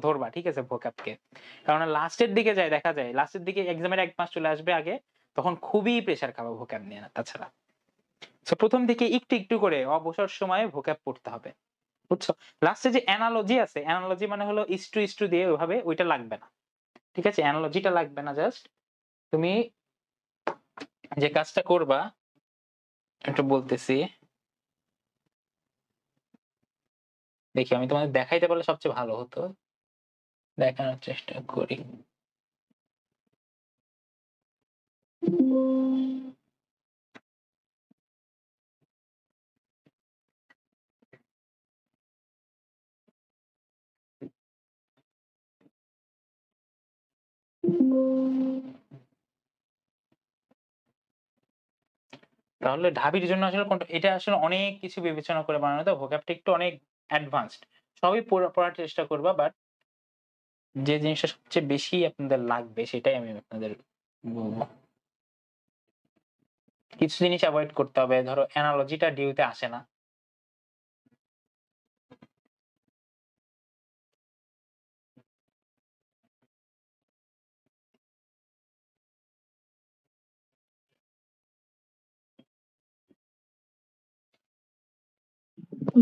ধরবা, ঠিক আছে ভোকাবকে। কারণ লাস্টের দিকে যায় দেখা যায় লাস্টের দিকে এক্সামের 1 মাস চলে আসবে আগে, তখন খুবই প্রেসার খাবা ভোকাব নিয়ে। না তাছাড়া প্রথম দিকে একটু একটু করে অবসর সময়ে ভোকাব পড়তে হবে, বুঝছো। লাস্টে যে অ্যানালজি আছে, অ্যানালজি মানে হলো ইস্টু ইস্টু দিয়ে ওইভাবে, ওইটা লাগবে না, ঠিক আছে। অ্যানালজিটা লাগবে না, জাস্ট তুমি যে কাজটা করবা একটু বলতেছি, দেখি আমি তোমাদের দেখাইতে পারলে সবচেয়ে ভালো হতো, দেখানোর চেষ্টা করি। তাহলে ঢাবির জন্য আসলে কোনটা, এটা আসলে অনেক কিছু বিবেচনা করে বানানো, তো ভোকাবটা একটু অনেক অ্যাডভান্সড। সবই পড়ার চেষ্টা করবা, বাট যে জিনিসটা সবচেয়ে বেশি আপনাদের লাগবে সেটাই আমি আপনাদের বলবো। কিছু জিনিস অ্যাভয়েড করতে হবে, ধরো অ্যানালজিটা ডিউতে আসে না।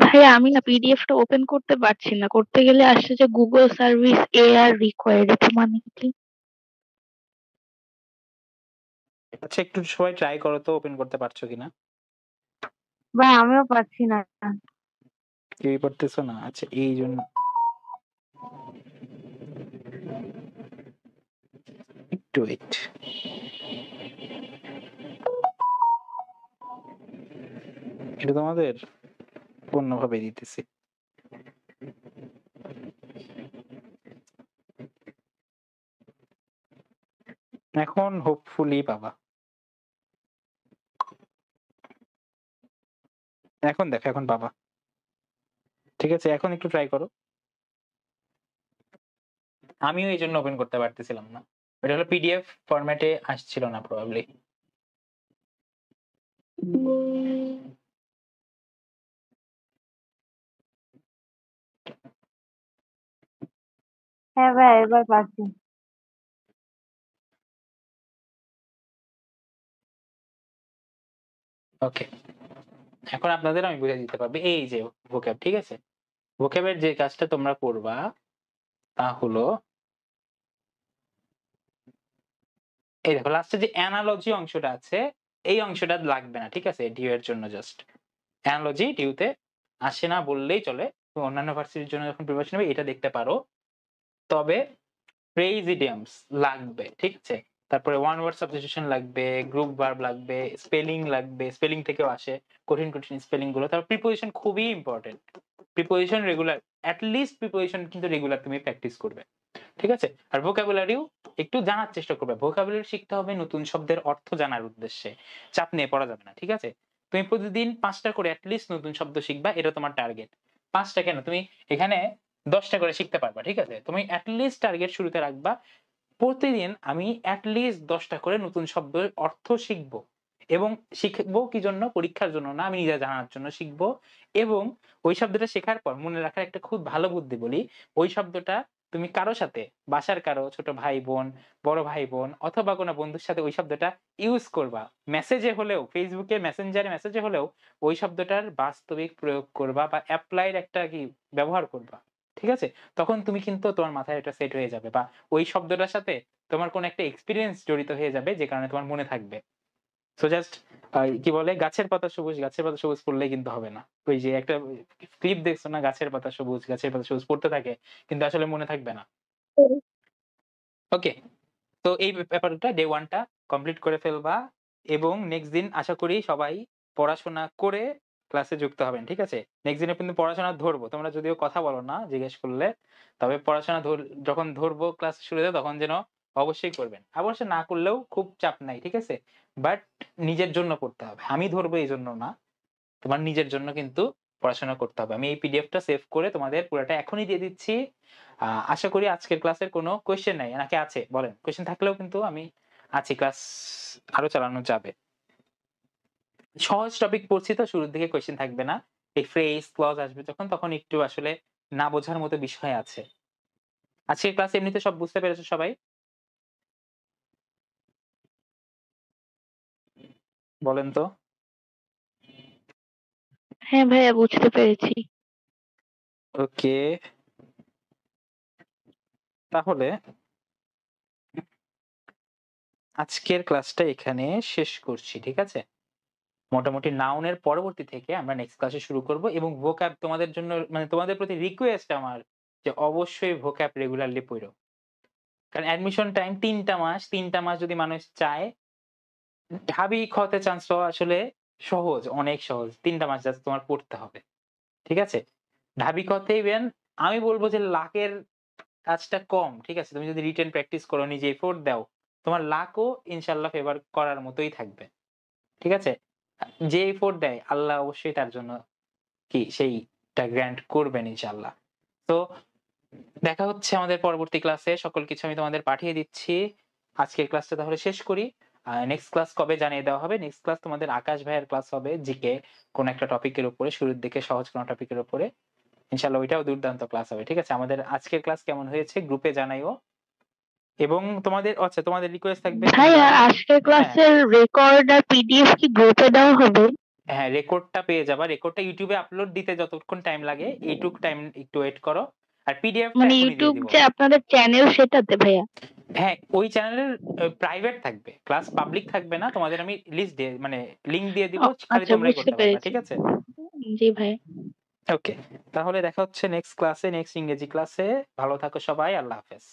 ভাইয়া আমি না পিডিএফটা ওপেন করতে পারছি না, করতে গেলে আসছে যে গুগল সার্ভিস এআর রিকোয়ার্ড, এটা মানে কি? আচ্ছা একটু সবাই ট্রাই করো তো ওপেন করতে পারছো কিনা। ভাই আমিও পাচ্ছি না। কেউই পারতেছো না, আচ্ছা এই জন্য। একটু ওয়েট। এটা তোমাদের অন্যভাবে দিতেছি। এখন হোপফুলি পাবা। এখন দেখো, এখন পাবা। ঠিক আছে, এখন একটু ট্রাই করো। আমিও এই জন্য ওপেন করতে পারতেছিলাম না, এটা হলো পিডিএফ ফরম্যাটে আসছিল না প্রবাবলি। হ্যাঁ ভাই, এবার পারছি। ওকে, এখন আপনাদের আমি বুঝে দিতে পারবো। এই যে ভোক্যাব, ঠিক আছে, ভোক্যাবের যে কাজটা তোমরা করবা তা হলো এই দেখো লাস্টে যে অ্যানালজি অংশটা আছে, এই অংশটা লাগবে না, ঠিক আছে, ডিউ এর জন্য জাস্ট অ্যানালজি ডিউতে আসে না বললেই চলে। তুমি অন্যান্য ভার্সিটির জন্য যখন প্রিপারেশন নেবে এটা দেখতে পারো। তবে ফ্রেজ ইডিয়মস লাগবে, ঠিক আছে, তারপরে ওয়ান ওয়ার্ড সাবস্টিটিউশন লাগবে, গ্রুপ ভার্ব লাগবে, স্পেলিং লাগবে, স্পেলিং থেকেও আসে কঠিন কঠিন স্পেলিং গুলো। তারপর প্রিপোজিশন খুবই important, preposition regular, at least preposition কিন্তু রেগুলার তুমি প্র্যাকটিস করবে, ঠিক আছে। আর ভোকাবুলারিও একটু জানার চেষ্টা করবে, ভোকাবুলারি শিখতে হবে নতুন শব্দের অর্থ জানার উদ্দেশ্যে, চাপ নিয়ে পড়া যাবে না, ঠিক আছে। তুমি প্রতিদিন 5টা করে অ্যাটলিস্ট নতুন শব্দ শিখবা, এটা তোমার টার্গেট। 5টা কেন, তুমি এখানে 10টা করে শিখতে পারবা, ঠিক আছে। তুমি অ্যাটলিস্ট টার্গেট শুরুতে রাখবা, প্রতিদিন আমি অ্যাটলিস্ট 10টা করে নতুন শব্দের অর্থ শিখবো। এবং শিখবো কি জন্য, পরীক্ষার জন্য না, আমি নিজে জানার জন্য শিখবো। এবং ওই শব্দটা শেখার পর মনে রাখার একটা খুব ভালো বুদ্ধি বলি, ওই শব্দটা তুমি কারো সাথে, বাসার কারো, ছোট ভাই বোন, বড় ভাই বোন অথবা কোনো বন্ধুর সাথে ওই শব্দটা ইউজ করবা, মেসেজে হলেও, ফেসবুকে মেসেঞ্জারে মেসেজে হলেও ওই শব্দটার বাস্তবিক প্রয়োগ করবা বা অ্যাপ্লাইড একটা কি ব্যবহার করবা, ঠিক আছে। তখন তুমি কিন্তু তোমার মাথায় এটা সেট হয়ে যাবে, বা ওই শব্দটার সাথে তোমার কোন একটা এক্সপিরিয়েন্স জড়িত হয়ে যাবে, যে কারণে তোমার মনে থাকবে। সো জাস্ট কি বলে, গাছের পাতা সবুজ, গাছের পাতা সবুজ পড়লেই কিন্তু হবে না। ওই যে একটা ক্লিপ দেখছো না, গাছের পাতা সবুজ, গাছের পাতা সবুজ পড়তে থাকে কিন্তু আসলে মনে থাকবে না। ওকে, তো এই ব্যাপারটা ডে 1টা কমপ্লিট করে ফেলবা, এবং নেক্সট দিন আশা করি সবাই পড়াশোনা করে ক্লাসে যুক্ত হবেন, ঠিক আছে। নেক্সট দিনে কিন্তু পড়াশোনা ধরবো, তোমরা যদিও কথা বলো না জিজ্ঞেস করলে, তবে পড়াশোনা যখন ধরবো ক্লাস শুরুতে তখন যেন অবশ্যই করবেন। অবশ্য না করলেও খুব চাপ নাই, ঠিক আছে, বাট নিজের জন্য করতে হবে। আমি ধরবো এই জন্য না, তোমার নিজের জন্য কিন্তু পড়াশোনা করতে হবে। আমি এই পিডিএফটা সেভ করে তোমাদের পুরোটা এখনই দিয়ে দিচ্ছি। আশা করি আজকের ক্লাসের কোনো কোয়েশ্চেন নাই, নাকি আছে বলেন? কোয়েশ্চেন থাকলেও কিন্তু আমি আছি, ক্লাস আরো চালানো যাবে। সহজ টপিক পড়ছি তো, শুরুর দিকে কোয়েশ্চেন থাকবে না, এই ফ্রেজ ক্লজ আসবে যখন, তখন একটু আসলে না বোঝার মতো বিষয় আছে। আজকের ক্লাস এমনিতে সব বুঝতে পেরেছো সবাই? বলেন তো। হ্যাঁ ভাইয়া, বুঝতে পেরেছি। ওকে, তাহলে আজকের ক্লাসটা এখানে শেষ করছি, ঠিক আছে। মোটামুটি নাউনের পরবর্তী থেকে আমরা নেক্সট ক্লাসে শুরু করব, এবং ভোক্যাব তোমাদের জন্য, মানে তোমাদের প্রতি রিকোয়েস্ট আমার যে অবশ্যই ভোক্যাব রেগুলারলি পড়ো, কারণ অ্যাডমিশন টাইম 3টা মাস, 3টা মাস যদি মানুষ চায় ঢাবি খতে চান্স পাওয়া আসলে সহজ, অনেক সহজ। 3টা মাস জাস্ট তোমার পড়তে হবে, ঠিক আছে। ঢাবি খতে ইভেন আমি বলবো যে লাকের কাজটা কম, ঠিক আছে। তুমি যদি রিটেন প্র্যাকটিস করো, নিজে এফোর্ট দাও, তোমার লাকও ইনশাল্লাহ ফেভার করার মতোই থাকবে, ঠিক আছে। যে এফোর্ট দেয় আল্লাহ অবশ্যই তার জন্য কি সেইটা গ্র্যান্ট করবেন ইনশাআল্লাহ। তো দেখা হচ্ছে আমাদের পরবর্তী ক্লাসে, সকল কিছু আমি তোমাদের পাঠিয়ে দিচ্ছি। আজকের ক্লাসটা তাহলে শেষ করি, নেক্সট ক্লাস কবে জানিয়ে দেওয়া হবে। নেক্সট ক্লাস তোমাদের আকাশ ভাইয়ের ক্লাস হবে, জিকে কোন একটা টপিকের উপরে, শুরুর দিকে সহজ কোন টপিকের উপরে, ইনশাআল্লাহ ওইটাও দুর্দান্ত ক্লাস হবে, ঠিক আছে। আমাদের আজকের ক্লাস কেমন হয়েছে গ্রুপে জানাইও, এবং তোমাদের আচ্ছা তোমাদের রিকোয়েস্ট থাকবে ভাইয়া, তোমরা, আজকের হ্যাঁ ক্লাসের রেকর্ড আর পিডিএফ কি গ্রুপে দেওয়া হবে? হ্যাঁ, রেকর্ডটা পেয়ে যাবা। রেকর্ডটা ইউটিউবে আপলোড দিতে যতক্ষণ টাইম লাগে, এইটুক টাইম একটু ওয়েট করো, আর পিডিএফটা মানে এখনই দিয়ে ইউটিউব দিব। যে আপনাদের চ্যানেল, সেটাতে ভাইয়া? হ্যাঁ, ওই চ্যানেলের প্রাইভেট থাকবে, ক্লাস পাবলিক থাকবে না। তোমাদের আমি লিস্ট দিয়ে, মানে লিংক দিয়ে দিব, খালি আচ্ছা, তোমরাই বুঝতে করতে পারবা, পেরেছি। ঠিক আছে। জি ভাই। ওকে, তাহলে দেখা হচ্ছে নেক্সট ক্লাসে, নেক্সট ইংরেজি ক্লাসে। ভালো থাকো সবাই, আল্লাহ হাফেজ।